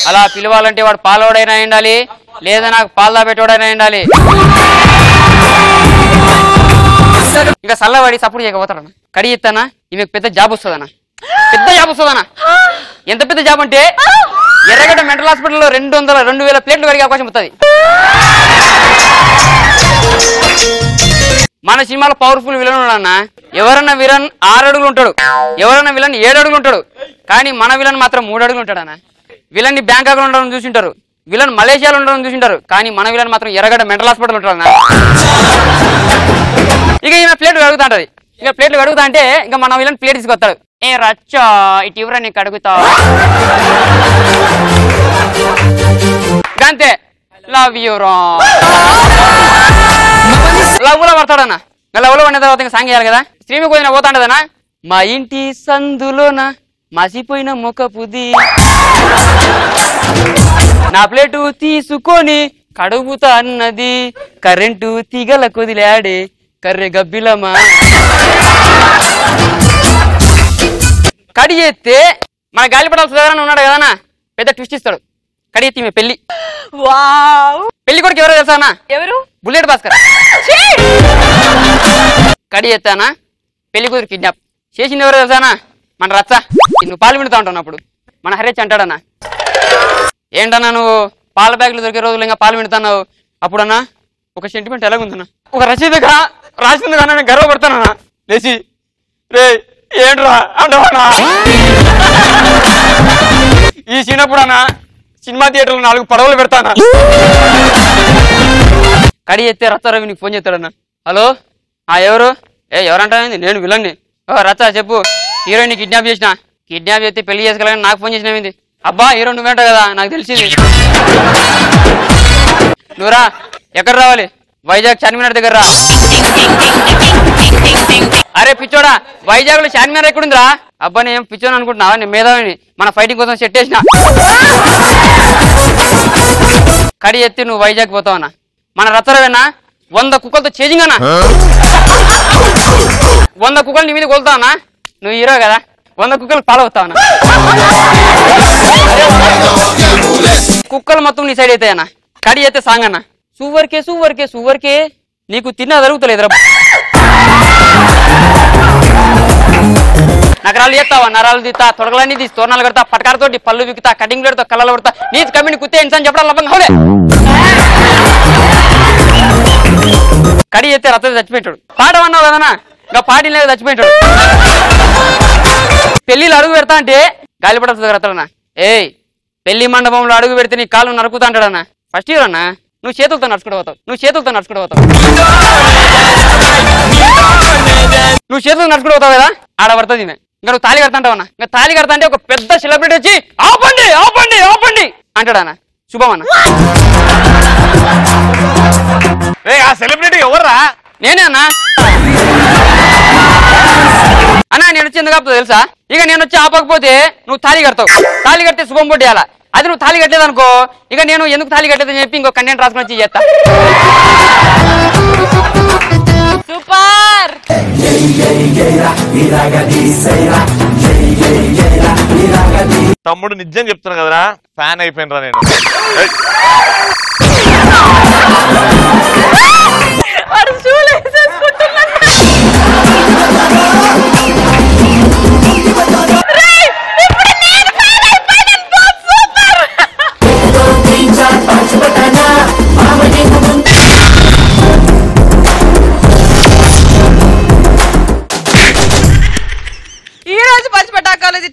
అలా పిలవాలంటే వాడు పాలోడైనా ఉండాలి, లేదా నాకు పాలు పెట్టోడైనా ఉండాలి. ఇక సల్లవాడి సపోర్ట్ చేయకపోతాడన్నా. కడి ఎత్తానా ఈమెకు పెద్ద జాబ్ వస్తుందన్నా. ఎంత పెద్ద జాబ్ అంటే ఎర్రగడ్డ మెంటల్ హాస్పిటల్లో 2,000 ప్లేట్లు కడిగే అవకాశం వస్తుంది. మన సినిమాలో పవర్ఫుల్ విలన్ ఉన్నాడన్నా. ఎవరన్నా విలన్ 6 అడుగులు ఉంటాడు, ఎవరన్నా విలన్ 7 అడుగులు ఉంటాడు, కానీ మన విలన్ మాత్రం 3 అడుగులు ఉంటాడు అన్న. విలన్ ని బ్యాంకాక్ లో ఉండడం చూసింటారు, విలన్ మలేషియాలో ఉండడం చూసింటారు, కానీ మన విలన్ మాత్రం ఎర్రగడ్డ మెంటల్ హాస్పిటల్ ఉంటాడు అన్న. ఇక ఈమె ప్లేట్లు కడుగుతా ఉంటది. ఇక ప్లేట్లు కడుగుతా అంటే ఇక మన విలన్ ప్లేట్ తీసుకొస్తాడు. ఏ రచ్చా ఇటు ఇవ్వరా నీకు కడుగుతా అంతే. లవ్ యూ రా లవ్ లో పడతాడన్నా. లవ్ లో పడిన తర్వాత ఇంకా సాంగ్ చేయాలి కదా. శ్రీమికి పోయిన పోతాంటదనా, మా ఇంటి సందులోన మసిపోయిన మొక్క పుది, నా ప్లేటు తీసుకొని కడుగుతా అన్నది, కరెంటు తీగల కొదిలాడే కర్రె గబ్బిలమా. కడి చేస్తే మన గాలిపటాల సుధారణ ఉన్నాడు కదన్నా, పెద్ద ట్విస్ట్ ఇస్తాడు. కడి ఎత్తి మీ పెళ్లి కొడుకు ఎవరో తెలుసా అన్న? ఎవరు? బుల్లెట్ భాస్కర్. కడి ఎత్తానా పెళ్లి కూతురు కిడ్నాప్ చేసింది ఎవరో తెలుసానా? మన రచ్చ. నువ్వు పాలు పిండుతా ఉంటావు అప్పుడు మన హరేచ్ అంటాడన్నా, ఏంటన్నా నువ్వు పాల బ్యాగులు దొరికే రోజులు ఇంకా పాలు పిండుతున్నావు. అప్పుడన్నా ఒక సెంటిమెంట్ ఎలాగుందన్నా, ఒక రచయితగా రాసింది కానీ నేను గర్వపడతానన్నా. లేచి రే ఏంట్రా అంటావన్నా. ఈ చిన్నప్పుడు అన్నా సినిమా థియేటర్లో 4 పడవలు పెడతానా. కడి ఎత్తే రత్తారవి నీకు ఫోన్ చేస్తాడన్నా. హలో ఎవరు? ఎవరంటావేంది? నేను విలన్ని. రచ్చ చెప్పు, హీరోయిన్ కిడ్నాప్ చేసిన. కిడ్నాప్ చేస్తే పెళ్లి చేసుకోవాలని నాకు ఫోన్ చేసినావేంది? అబ్బా హీరో నువ్వేంటావు కదా నాకు తెలిసింది. నువ్వురా ఎక్కడ రావాలి? వైజాగ్ చార్మినార్ దగ్గర రా. అరే పిచ్చోడా వైజాగ్ లో చార్మినార్ ఎక్కడుందిరా? అబ్బా నేను పిచ్చోని అనుకుంటున్నావా? నేను మేధావిని మన ఫైటింగ్ కోసం సెట్ చేసిన. కడి ఎత్తి నువ్వు వైజాగ్ పోతావన్నా? మన రచ్చరవేనా 100 కుక్కలతో చేజింగ్ అన్నా. 100 కుక్కలు నీ మీద కొలుతావన్నా? నువ్వు హీరో కదా, 100 కుక్కలు ఫాలో అవుతావన్నా? కుక్కలు మొత్తం నీ సైడ్ అవుతాయన్నా. కడి అయితే సాంగ్ అన్న. సూవర్కే సూవర్కే సూవర్కే నీకు తిన్నా జరుగుతలేదురా. నగరాలు చేస్తావా? నరాలు తీస్తా, తొడగలన్నీ తీసి తోరణాలు కడతా, పటకారతోటి పళ్ళు విక్కుతా, కటింగ్ పెడతా, కళ్ళలో పెడతా, నీతి కమ్మిని కుత్తే ఇన్సాన్ చెప్పడం లభం కావలే. కడి అయితే రத்த చచ్చిపోయాడు. పాడమన్నావు కదనా, ఇంకా పాడి లేదు చచ్చిపోయాడు. పెళ్లిలో అడుగు పెడతా అంటే గాలిపడ రతడన్నా. ఏయ్ పెళ్లి మండపంలో అడుగు పెడితే నీ కాళ్ళు నరుకుతా అంటాడన్నా. ఫస్ట్ ఇయర్ అన్నా నువ్వు చేతులతో నడుచుకుంటూ పోతావు. నువ్వు చేతులతో నడుచుకుంటూ పోతావు కదా, ఆడ పడుతుంది. ఇంకా నువ్వు తాళి కడతాంటావు అన్న. ఇంకా తాళి కడతా అంటే ఒక పెద్ద సెలబ్రిటీ వచ్చి ఆపండి ఆపండి ఆపండి అంటాడన్నా. శుభం అన్న. ఆ సెలబ్రిటీ ఎవర్రా? నేనే అన్నా. అన్నా నేను వచ్చి ఎందుకు ఆపుతావు తెలుసా? ఇక నేను వచ్చి ఆపకపోతే నువ్వు తాళి కడతావు. తాళి కడితే శుభం పొట్టేయాలా. అది నువ్వు తాళి కట్టలేదు అనుకో, ఇక నేను ఎందుకు తాళి కట్టలేదని చెప్పి ఇంకో కంటెంట్ రాసుకొని వచ్చి చేస్తా. సూపర్. తమ్ముడు నిజం చెప్తున్నా కదరా, ఫ్యాన్ అయిపోయినరా నేను.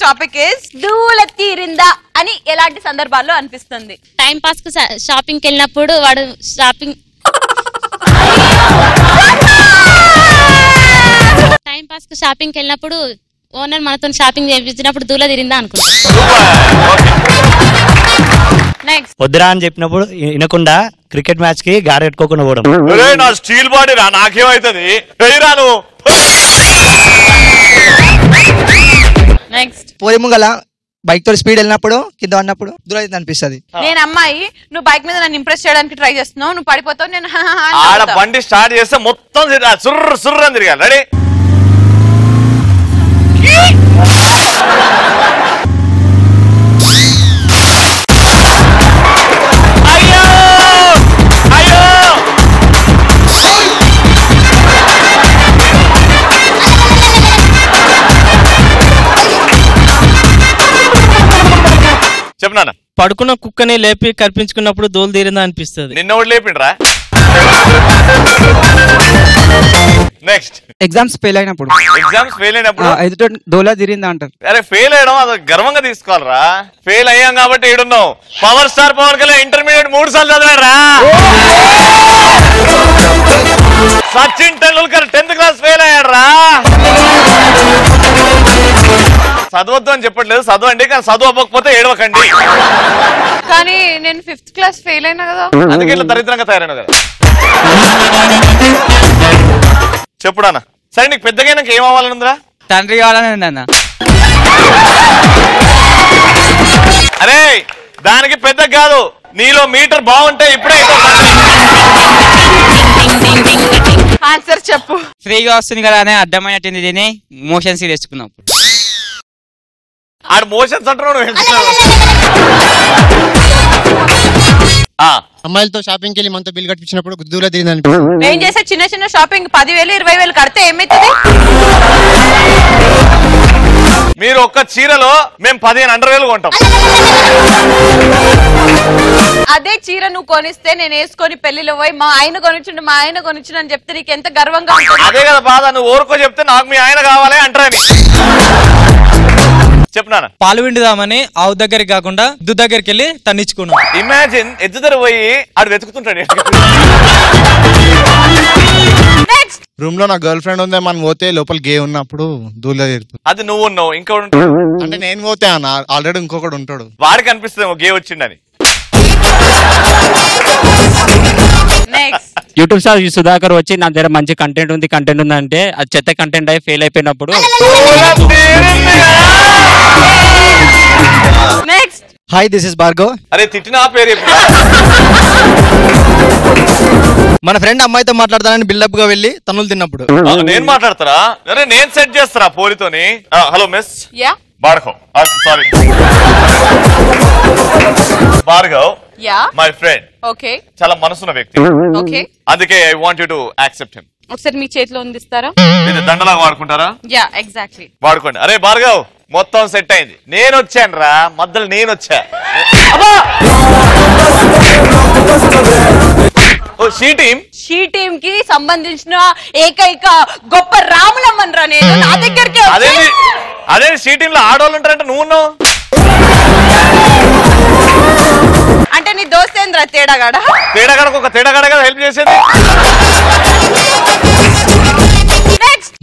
టాపిక్ ఇస్ దూల తీరిందా అని ఎలాంటి సందర్భాల్లో అనిపిస్తుంది? టైం పాస్ కు షాపింగ్ కి వెళ్ళినప్పుడు వాడు షాపింగ్ కి వెళ్ళినప్పుడు ఓనర్ మనతో షాపింగ్ చేయించినప్పుడు దూల తీరిందా అనుకుంటా. వద్దురా అని చెప్పినప్పుడు వినకుండా క్రికెట్ మ్యాచ్ కి గాడి పెట్టుకోకుండా పోవడం. నా స్టీల్ బాడీ రా, నాకేమైతుంది? రాను పోయి ముంగల బైక్ తో స్పీడ్ వెళ్ళినప్పుడు కింద ఉన్నప్పుడు దూరం అనిపిస్తుంది. నేను అమ్మాయి, నువ్వు బైక్ మీద నన్ను ఇంప్రెస్ చేయడానికి ట్రై చేస్తున్నావు, నువ్వు పడిపోతావు, నేను ఆడ బండి స్టార్ట్ చేస్తే మొత్తం సుర్ర సుర్ర అని తిరగాలి. రెడీ? చెప్పనా? పడుకున్న కుక్కని లేపి కల్పించుకున్నప్పుడు దోలు తీరిందా అనిపిస్తుంది. నిన్న ఒకటి లేపిండ్రా. నెక్స్ట్ ఎగ్జామ్స్ ఫెయిల్ అయినప్పుడు ఎదుట దోలా తీరిందా అంటారు. అరే ఫెయిల్ అయ్యడం అది గర్వంగా తీసుకోవాలరా. ఫెయిల్ అయ్యాం కాబట్టి ఏడున్నావు. Power star Pawan Kalyan intermediate 3 సార్లు చదివారా. Sachin Tendulkar 10th class fail అయ్యాడరా. చదవద్దు అని చెప్పట్లేదు, చదవండి, కానీ చదువు అవ్వకపోతే ఏడవకండి. కానీ నేను 5th క్లాస్ ఫెయిల్ అయినా కదా, అందుకే ఇట్లా దరిద్రంగా తయారైనా కదా. చెప్పుడానా? సరే నీకు పెద్దగా నాకు ఏం అవ్వాలని ఉందిరా? తండ్రి కావాలని ఉంది అన్న. అరే దానికి పెద్ద కాదు, నీలో మీటర్ బాగుంటే ఇప్పుడే ఆన్సర్ చెప్పు. ఫ్రీగా వస్తుంది కదా అని అడ్డమైనట్టు తిని మోషన్స్ తెచ్చుకున్నప్పుడు. ఆడు మోషన్స్ అంటున్నాడు. అమ్మాయిలతో షాపింగ్ కి వెళ్ళి మనతో బిల్ కట్టించినప్పుడు గుద్దులో తిరిగిందని. నేను చేసే చిన్న చిన్న షాపింగ్ 10,000 20,000 కడితే ఏమైతుంది? మీరు ఒక్క చీరలో మేము 15 అండర్వేలు కొంటాం. అదే చీర నువ్వు కొనిస్తే నేను వేసుకొని పెళ్లిలో పోయి మా ఆయన కొనిచ్చిండు మా ఆయన కొనిచ్చిండు అని చెప్తే నీకు ఎంత గర్వంగా ఉంటుంది. అదే కదా బాధ. నువ్వు ఊరుకో చెప్తే నాకు మీ ఆయన కావాలి అంటారని. చెప్పు నాన్న. పాలు పిండుదామని ఆవు దగ్గరికి కాకుండా ఎద్దు దగ్గరికి వెళ్ళి తన్నించుకున్నాం. ఇమాజిన్ ఎద్దు దగ్గర పోయి ఆడు వెతుకుతుంటాడు. రూమ్ లో నా గర్ల్ ఫ్రెండ్ ఉంది మనం పోతే లోపల గే ఉన్నప్పుడు దూల తీరుతుంది. అది నువ్వు ఉన్నావు ఇంకా అంటే నేను పోతే అన్న ఆల్రెడీ ఇంకొకటి ఉంటాడు. వాడికి అనిపిస్తుంది గే వచ్చిండని. యూట్యూబ్ స్టార్ సుధాకర్ వచ్చి నా దగ్గర మంచి కంటెంట్ ఉంది అంటే అది చెత్త కంటెంట్ అయి ఫెయిల్ అయిపోయినప్పుడు హాయ్ దిస్ ఇస్ భార్గవ్. అరే తిట్టిన పేరు మన ఫ్రెండ్ అమ్మాయితో మాట్లాడతానని బిల్డప్ గా వెళ్ళి తనులు తిన్నప్పుడు నేను మాట్లాడతారా? అరే నేను సెట్ చేస్తారా పోలితోని. Hello miss. Yeah Bhargav. Sorry Bhargav. Yeah my friend. Okay. చాలా మనసున్న వ్యక్తి. ఓకే. అందుకే I want you to accept him. ఒకసారి మీ చేతిలో ఉందిస్తారా? ఇది దండలాగా వాడుకుంటారా? Yeah exactly. వాడుకోండి. అరే భార్గవ్ మొత్తం సెట్ అయింది. నేను వచ్చాను రా మధ్యలో నేను వచ్చా. షీ టీమ్ కి సంబంధించిన ఏకైక గొప్ప రాములమ్మన్ రా నేను. నా దగ్గరికి అదే షీ టీమ్ లో ఆడవాళ్ళు ఉంటారంటే నువ్వు ఉన్నావు. అంటే నీ దోస్తేంద్ర తేడాగాడ ఒక తేడాగాడగా హెల్ప్ చేసేది.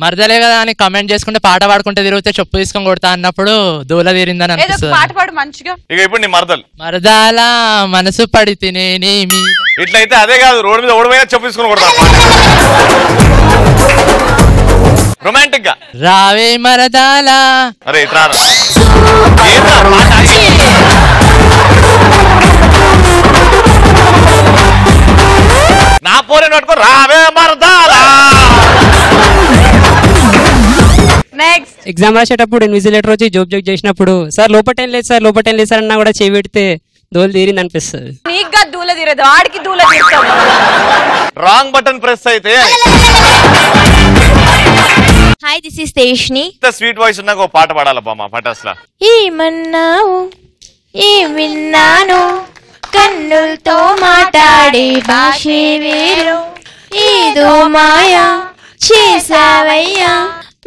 మరదలే కదా అని కమెంట్ చేసుకుంటే పాట పాడుకుంటే తిరిగితే చెప్పు తీసుకొని కొడతా అన్నప్పుడు దూల తీరిందని అనిపిస్తుంది. పాట పాడు మంచిగా. ఇక ఇప్పుడు నీ మరదాల మనసు పడితే నేనేమి. ఇట్లయితే అదే కాదు రోడ్డు మీద ఓడిపోయినా చెప్పు తీసుకొని కొడతా. రొమాంటిక్ గా రావే మరదాల. అరే ఇట్రా నా పోరే పట్టుకో రావే మరదాలా. ఎగ్జామ్ రాసేటప్పుడు ఇన్విజిలేటర్ వచ్చి జోక్ చేసినప్పుడు సార్ లోపటేం లేదు సార్ అన్నా కూడా చేయి పెడితే దోలు తీరింది అనిపిస్తుంది. నీకు దూల తీరదు ఆడికి దూల తీరుతాడు. రాంగ్ బటన్ ప్రెస్ అయితే. Hi this is Teshni. Sweet voice ఉన్నాక ఒక పాట పాడాల బామ్మ పటాస్లా. ఏమన్నావు ఏమిన్నాను కన్నులతో మాట్లాడే భాషే వేరు ఏదో మాయా చేసావయ్యా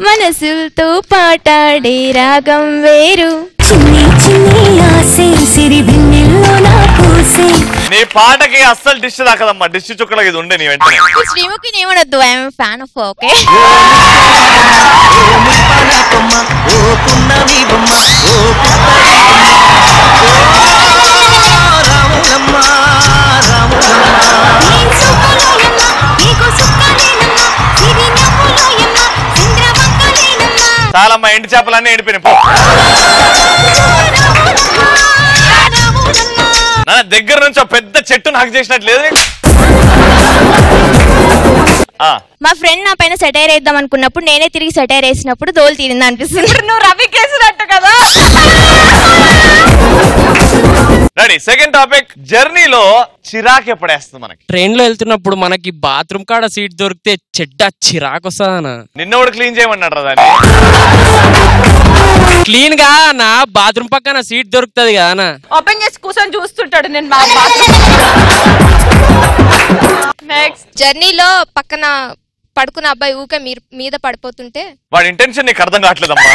మనసులతో పాటాడే రాగం వేరు చిన్ని చిన్ని ఆసే సిరి బిన్నెల్లో నా పూసే. నీ పాటకి అస్సలు డిష్ దాకదమ్మా. డిష్ చుక్కలకి ఇది ఉండే నీ వెంటనే. శ్రీముఖి ఏమనొద్దు ఐఎమ్ ఫ్యాన్ ఆఫ్. ఓకే చాలా మా ఎండి చేపలన్నీ ఎండిపోయినాయి. దగ్గర నుంచి పెద్ద చెట్టు నాకు చేసినట్లేదు. మా ఫ్రెండ్ నా పైన సెటైర్ వేద్దాం అనుకున్నప్పుడు నేనే తిరిగి సెటైర్ వేసినప్పుడు దోలు తీరింది అనిపిస్తుంది. నువ్వు రవి కేసినట్టు కదా. రెడీ. Second topic. జర్నీలో చిరాకు ఎప్పుడేస్తుంది మనకి? ట్రైన్ లో వెళ్తున్నప్పుడు మనకి బాత్రూమ్ కాడ సీట్ దొరికితే చెడ్డ చిరాకు వస్తుందన్న. నిన్నోడు క్లీన్ చేయమన్నాడు దాన్ని. క్లీన్ గా నా బాత్రూమ్ పక్కన సీట్ దొరుకుతుంది కదా. ఓపెన్ చేసి కూర్చొని చూస్తుంటాడు. నేను జర్నీలో పక్కన పడుకున్న అబ్బాయి ఊకే మీద పడిపోతుంటే వాడి ఇంటెన్షన్ నీకు అర్థం కావట్లేదమ్మా.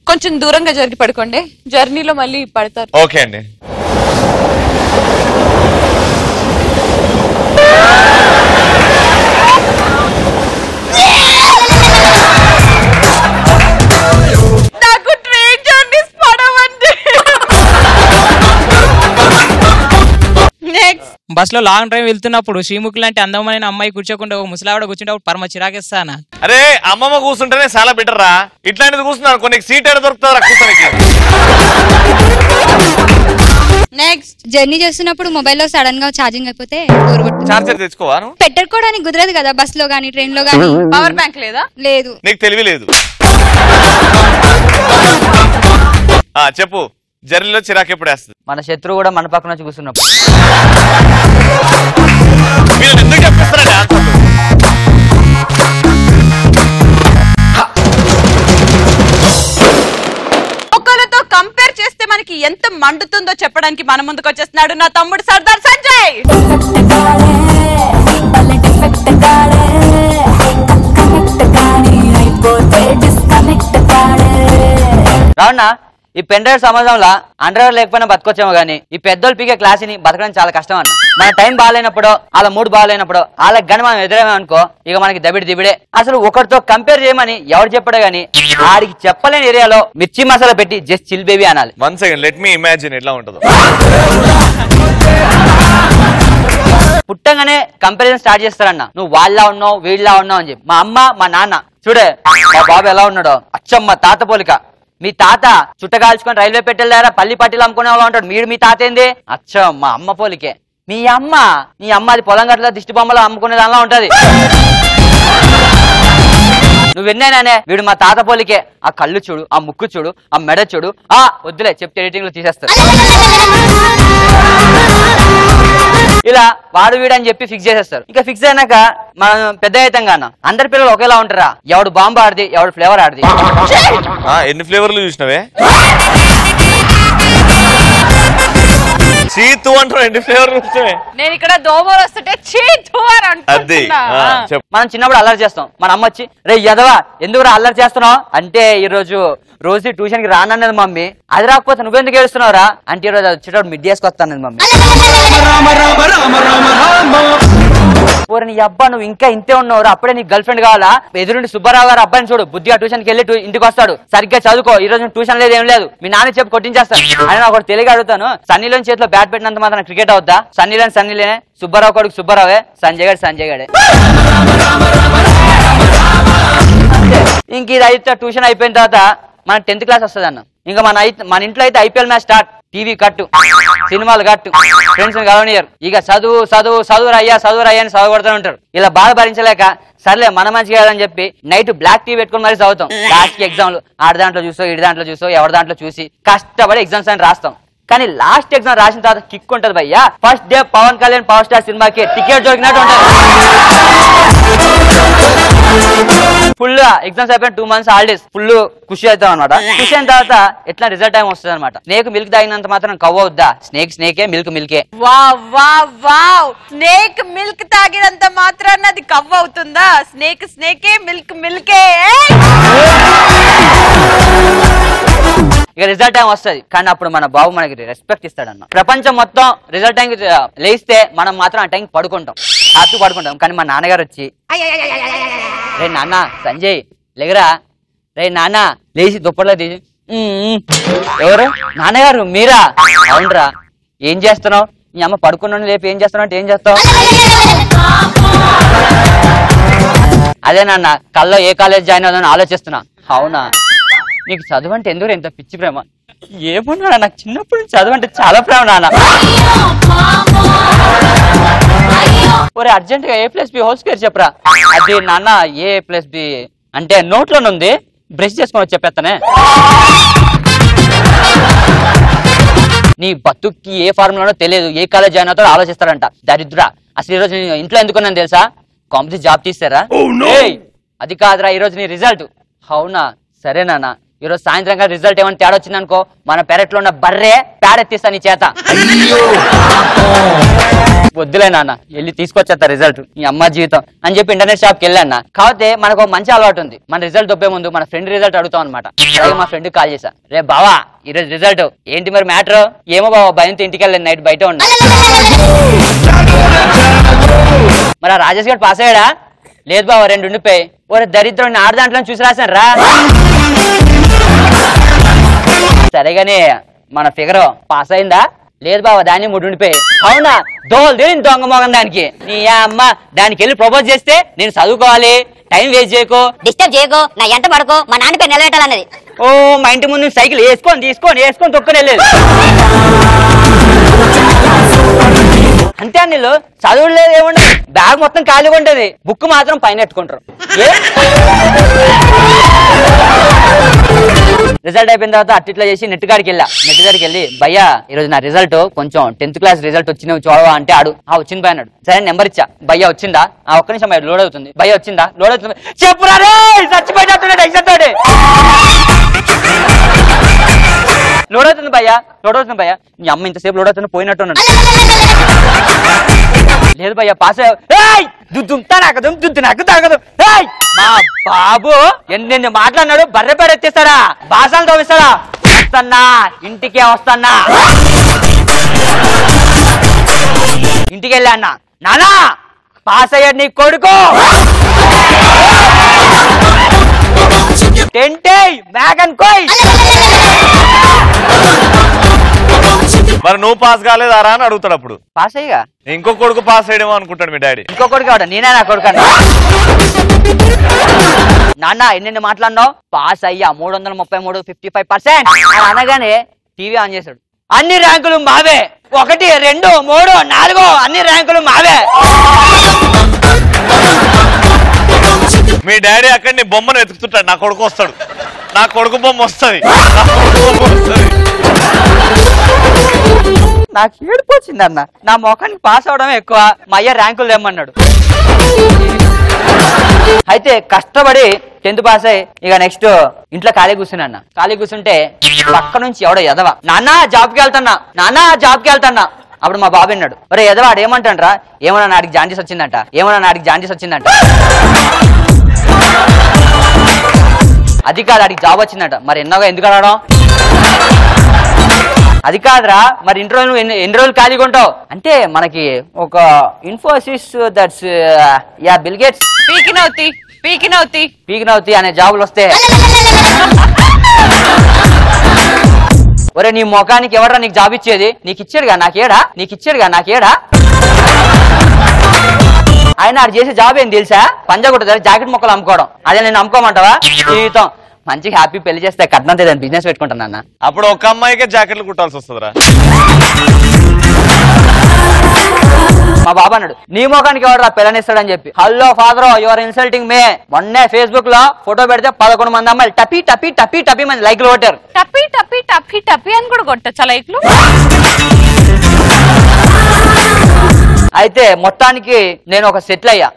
కొంచెం దూరంగా జరిగి పడుకోండి. జర్నీలో మళ్ళీ పడతారు. ఓకే అండి. నాకు ట్రైన్ జర్నీస్ పడవండి. బస్ లో లాంగ్ డ్రైవ్ వెళ్తున్నప్పుడు శ్రీముఖి లాంటి అందమైన అమ్మాయి కూర్చోకుండా ఒక ముసలావిడ కూర్చుంటే పరమ చిరాకేస్తానా. అరే అమ్మమ్మ కూర్చుంటేనే చాలా బెటర్ రా. ఇట్లాంటిది కూర్చున్నారు కొన్ని సీట్ ఎక్కడ దొరుకుతుందా కూర్చోనికి. నెక్స్ట్ జర్నీ చేస్తున్నప్పుడు మొబైల్ లో సడన్ గా ఛార్జింగ్ అయిపోతే చార్జర్ తెచ్చుకోవా? పెట్టుకోవడానికి కుదరదు కదా బస్ లో గానీ ట్రైన్ లో గానీ. పవర్ బ్యాంక్ లేదా? లేదు. నీకు తెలివి లేదు. చెప్పు. జర్నీలో చిరాకు ఎప్పుడు వేస్తుంది? మన శత్రువు కూడా మన పక్కన వచ్చి కూర్చున్నప్పుడు. మీరు ఎందుకు చెప్పిస్తారండి ఆన్సర్లు? ఒకరితో కంపేర్ చేస్తే మనకి ఎంత మండుతుందో చెప్పడానికి మన ముందుకు వచ్చేస్తున్నాడు నా తమ్ముడు సర్దార్ సంజయ్. డిస్కనెక్ట్ అవునా ఈ పెన్ డ్రైవ్ సమాజంలో అండర్వేర్ లేకపోయినా బతకొచ్చామో గానీ ఈ పెద్దోళ్ళు పీకే క్లాస్ని బతకడం చాలా కష్టం అన్న. మన టైం బాగాలేనప్పుడు వాళ్ళ మూడ్ బాగాలేనప్పుడు వాళ్ళకి గని మనం ఎదురేమనుకో ఇక మనకి దిబిడే. అసలు ఒకరితో కంపేర్ చేయమని ఎవరు చెప్పాడో గానీ ఆడికి చెప్పలేని ఏరియాలో మిర్చి మసాలా పెట్టి జస్ట్ చిల్ బేబీ అనాలి. One second let me imagine ఎట్లా ఉంటుందో. పుట్టంగానే కంపారిజన్ స్టార్ట్ చేస్తారన్న, నువ్వు వాళ్ళ ఉన్నావు వీళ్ళ ఉన్నావు అని చెప్పి. మా అమ్మ మా నాన్న చూడే మా బాబు ఎలా ఉన్నాడో అచ్చమ్మ తాత పోలిక. మీ తాత చుట్టగాల్చుకొని రైల్వే పెట్టెల దగ్గర పల్లి పట్టీలు అమ్ముకునే వాళ్ళు ఉంటాడు, మీ తాత ఏంది అచ్చం మా అమ్మ పోలికే. నీ అమ్మ అది పొలం గట్ల దిష్టి బొమ్మలో అమ్ముకునే దానిలో ఉంటది. నువ్వు విన్నానే వీడు మా తాత పోలికే. ఆ కళ్ళు చూడు, ఆ ముక్కు చూడు, ఆ మెడ చూడు. వద్దులే చెప్తే ఎడిటింగ్ లో తీసేస్తారు. ఇలా వాడు వీడు అని చెప్పి ఫిక్స్ చేసేస్తారు. ఇంకా ఫిక్స్ అయినాక మనం పెద్ద అవుతాం కన్నా అందరి పిల్లలు ఒకేలా ఉంటారా? ఎవడు బాంబు ఆడిది, ఎవడు ఫ్లేవర్ ఆడిది. ఎన్ని ఫ్లేవర్లు చూసినవే? చీతు అంటారు, ఎన్ని ఫ్లేవర్లు చూసినవే? నేను ఇక్కడ దోమలు వస్తుంటే చీతు అని అంటున్నా. మనం చిన్నప్పుడు అల్లరి చేస్తాం. మన అమ్మ వచ్చి రే యదవా ఎందుకు అల్లరి చేస్తున్నావు అంటే రోజు ట్యూషన్ కి రానన్నది మమ్మీ. అది రాకపోతే నువ్వెందుకు ఏడుస్తున్నావురా అంటే ఈరోజు వచ్చేటప్పుడు మిడ్ వేసుకొస్తాను మమ్మీ. నీ అబ్బా నువ్వు ఇంకా ఇంతే ఉన్నావురా, అప్పుడే నీకు గర్ల్ ఫ్రెండ్ కావాలా? ఎదురుండి సుబ్బారావు గారు అబ్బాయిని చూడు, బుద్ధిగా ట్యూషన్కి వెళ్ళి ఇంటికి వస్తాడు, సరిగ్గా చదువుకో, ఈ రోజు ట్యూషన్ లేదు ఏం లేదు, మీ నాన్న చెప్పి కొట్టించేస్తాను అని నాకు తెలియక అడుగుతాను. సన్నీలోని చేతిలో బ్యాట్ పెట్టినంత మాత్రం క్రికెట్ అవుద్దా? సన్నీలేనే, సుబ్బారావు కొడుకు సుబ్బారావే, సంజయ్ గడే. ఇంక ఇది అయితే ట్యూషన్ అయిపోయిన తర్వాత మన 10th క్లాస్ వస్తుంది అన్న. ఇంకా మన ఇంట్లో అయితే ఐపీఎల్ మ్యాచ్ స్టార్ట్, టీవీ కట్టు, సినిమాలు కట్టు, ఫ్రెండ్స్ కలవనియర్. ఇక చదువు రయ్యా అని చదవగొడుతూనే ఉంటారు. ఇలా బాధ భరించలేక సర్లే మన మంచిగా అని చెప్పి నైట్ బ్లాక్ టీ పెట్టుకుని మరి చదువుతాం. లాస్ట్ కి ఎగ్జామ్లు ఆడి దాంట్లో చూసో ఇడి దాంట్లో చూసో ఎవరి దాంట్లో చూసి కష్టపడి ఎగ్జామ్స్ అని రాస్తాం. కానీ లాస్ట్ ఎగ్జామ్ రాసిన తర్వాత కిక్ ఉంటది భయ్యా. First day Pawan Kalyan power star సినిమాకి టికెట్ దొరికినట్టు ఉంటది. ఫుల్ ఎగ్జామ్స్ అయిపోయిన 2 months హాలిడేస్, ఫుల్ ఖుషి అవుతాం అనమాట. ఖుషి అయిన తర్వాత ఎట్లా రిజల్ట్ టైం వస్తుంది అనమాట. స్నేక్ మిల్క్ తాగినంత మాత్రం కవ్వ అవుద్దా? స్నేకే మిల్కే. వావ్ స్నేక్ మిల్క్ తాగినంత మాత్రాన అది కవ్వ అవుతుందా? స్నేకే మిల్కే. ఇక రిజల్ట్ టైం వస్తుంది కానీ అప్పుడు మన బాబు మనకి రెస్పెక్ట్ ఇస్తాడన్న. ప్రపంచం మొత్తం రిజల్ట్ టైంకి లేస్తే మనం మాత్రం ఆ టైంకి పడుకుంటాం, హ్యాపీ పడుకుంటాం. కానీ మా నాన్నగారు వచ్చి రే నాన్న సంజయ్ లేగరా, రే నాన్న లేచి దుప్పట్లో తీసి ఎవరు నాన్నగారు మీరా? అవునరా. ఏం చేస్తున్నావు? నీ అమ్మ పడుకున్నాను లేపి ఏం చేస్తున్నావు అంటే ఏం చేస్తావు? అదే నాన్న కల్లో ఏ కాలేజ్ జాయిన్ అవుదని ఆలోచిస్తున్నా. అవునా, నీకు చదువు అంటే ఎందుకు ఎంత పిచ్చి ప్రేమ? ఏమన్నా నాకు చిన్నప్పుడు చదువు అంటే చాలా ప్రేమ నాన్న. ఒరే అర్జెంట్ గా A+B హోల్ స్క్వేర్ చెప్పరా. అది నాన్న A+B అంటే నోట్లోనుంది, బ్రష్ చేసుకొని చెప్పేస్తానే. నీ బతుక్కి ఏ ఫార్ములానో తెలియదు, ఏ కాలేజ్ జాయిన్ అవుతాడో ఆలోచిస్తారంట. దరిద్ర. అసలు ఈరోజు ఇంట్లో ఎందుకున్నాను తెలుసా? కాంపిటీషన్ జాబ్ తీస్తారా? అది కాదురా ఈరోజు నీ రిజల్ట్. అవునా సరే నాన్న, ఈరోజు సాయంత్రం రిజల్ట్ ఏమైనా తేడా వచ్చింది అనుకో మన పెరట్లో ఉన్న బర్రే పేడెత్తిస్తా నీ చేత. వద్దులే నాన్న వెళ్ళి తీసుకొచ్చేస్తా రిజల్ట్, నీ అమ్మ జీవితం అని చెప్పి ఇంటర్నెట్ షాప్కి వెళ్ళాను. కాకపోతే మనకు ఒక మంచి అలవాటు ఉంది, మన రిజల్ట్ దొబ్బే ముందు మన ఫ్రెండ్ రిజల్ట్ అడుగుతాం అనమాట. అలాగే మా ఫ్రెండ్ కాల్ చేశా, రే బావా ఈరోజు రిజల్ట్ ఏంటి మరి మ్యాటర్? ఏమో బావా భయంతో ఇంటికి వెళ్ళాను, నైట్ బయట ఉన్నా. మరి ఆ రాజేష్ గారు పాస్ అయ్యాడా? లేదు బావా 2 ఉండిపోయి. ఓరే దరిద్రం ఆరు దాంట్లో చూసి రాశాను రా. సరేగానే మన ఫిగర్ పాస్ అయిందా? లేదు బావ దాన్ని 3 ఉండిపోయి. అవునా దోలు దేని దొంగ మోగం దానికి. నీ అమ్మ దానికి వెళ్ళి ప్రపోజ్ చేస్తే నేను చదువుకోవాలి, టైం వేస్ట్ చేయకో, డిస్టర్బ్ చేయకో, నా ఎంట పడుకో, మా నాన్న పేరు నిలబెట్టాలన్నది. ఓ మా ఇంటి ముందు సైకిల్ వేసుకొని తొక్కుని వెళ్ళేది. అంతే అనిలు చదువు లేదు ఏముండదు, బ్యాగ్ మొత్తం ఖాళీగా ఉంటది, బుక్ మాత్రం పైన ఎట్టుకుంటారు. రిజల్ట్ అయిపోయిన తర్వాత అట్టిట్లా చేసి నెట్ కాడికి వెళ్ళి భయ్యా ఈరోజు నా రిజల్ట్ కొంచెం 10th క్లాస్ రిజల్ట్ వచ్చింది చూడవా అంటే ఆడు వచ్చింది భయ అన్నాడు. సరే నెంబర్ ఇచ్చా, భయ్యా వచ్చిందా? ఒక్క నిమిషం లోడ్ అవుతుంది. భయ్యా వచ్చిందా? లోడ్ అవుతుంది. చెప్పురా రే చచ్చిపోయినట్టు టెన్షన్ తోటి. లోడ్ అవుతుంది భయ్యా. నీ అమ్మ ఇంతసేపు లోడ్ అవుతుంది పోయినట్టున్నాడు. లేదు భయ్యా పాస్ అయ్యావు. దుద్దు నాకు తాగదు. మా బాబు ఎన్ని మాట్లాడినాడు బర్రె పేరు ఎత్తేస్తాడా భాషలు తోమిస్తాడా వస్తన్నా ఇంటికే వస్తన్నా ఇంటికి వెళ్ళా అన్న నానా పాస్ అయ్యాడు నీ కొడుకు టెంటే మ్యాగన్ కోయ్ మరి నువ్వు పాస్ కాలేదారా అని అడుగుతాడు అప్పుడు పాస్ అయ్యగా ఇంకో కొడుకు పాస్ అయ్యడమో అనుకుంటాడు మీ డాడీ ఇంకో కొడుకు కావడం నేనే నా కొడుకు అన్న నాన్న ఎన్ని మాట్లాడినావు పాస్ అయ్యా 333 55% అని అనగానే టీవీ ఆన్ చేశాడు అన్ని ర్యాంకులు మావే 1 2 3 4 అన్ని ర్యాంకులు మావే మీ డాడీ అక్కడ నీ బొమ్మను వెతుకుతుంటాడు నా కొడుకు వస్తాడు నా కొడుకు బొమ్మ వస్తుంది నాకు ఏడుపు వచ్చింది అన్న నా మొఖానికి పాస్ అవడమే ఎక్కువ మా అయ్య ర్యాంకులు తెమ్మన్నాడు అయితే కష్టపడి 10th పాస్ అయ్యి ఇక నెక్స్ట్ ఇంట్లో ఖాళీ కూర్చున్నా ఖాళీ కూర్చుంటే పక్క నుంచి ఎవడో ఎదవా నాన్న జాబ్కి వెళ్తాన్నా అప్పుడు మా బాబు అన్నాడు ఒరే ఎదవాడు ఏమంటాడ్రా ఏమన్నా నాడికి జాండీస్ వచ్చిందంట అది కాదు ఆడికి జాబ్ వచ్చిందంట మరి ఎన్నోగా ఎందుకు అడగడం అది కాదురా మరి ఎన్ని రోజులు ఖాళీగా ఉంటావు అంటే మనకి ఒక Infosys that's yeah Bill Gates పీకినవుతి అనే జాబులు వస్తే ఒరే నీ ముఖానికి ఎవడరా నీకు జాబ్ ఇచ్చేది నీకు ఇచ్చాడుగా నాకేడా ఆయన ఆడు చేసే జాబ్ ఏం తెలుసా పంజాగుట్ట జాకెట్ మొక్కలు అమ్ముకోవడం అదే నేను అమ్ముకోమంటావా జీవితం మంచిగా హ్యాపీ పెళ్లి చేస్తే కట్నం దాని బిజినెస్ పెట్టుకుంటాను అప్పుడు ఒక అమ్మాయికే జాకెట్లు కుట్టాల్సి వస్తుందిరా మా బాబా అన్నాడు నీ ముఖానికి ఎవరు పిల్లనిస్తాడని చెప్పి హలో ఫాదర్ యువర్ ఇన్సల్టింగ్ మే మొన్నే ఫేస్బుక్ లో ఫోటో పెడితే 11 మంది అమ్మాయిలు టపీ మంది లైక్లు కొట్టారు టపీ అని కూడా కొట్టచ్చా లైక్లు అయితే మొత్తానికి నేను ఒక సెటిల్ అయ్యా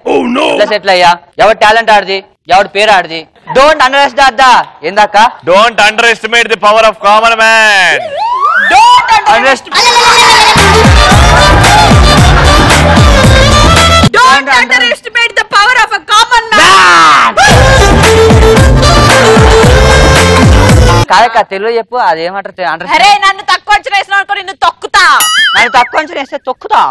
ఎవరి టాలెంట్ ఆడిది ఎవరి పేరు ఆడిది డోంట్ అండర్ ఎస్టిమేట్ ఏందాక don't underestimate the power of common man Don't underestimate the power of a common man. కాదక్క తెలుగు చెప్పు అదేమంటారు అరే నన్ను తక్కువ అంచనా వేసినావు అనుకో నిన్ను తొక్కుతా నన్ను తక్కువ అంచనా వేస్తే తొక్కుతా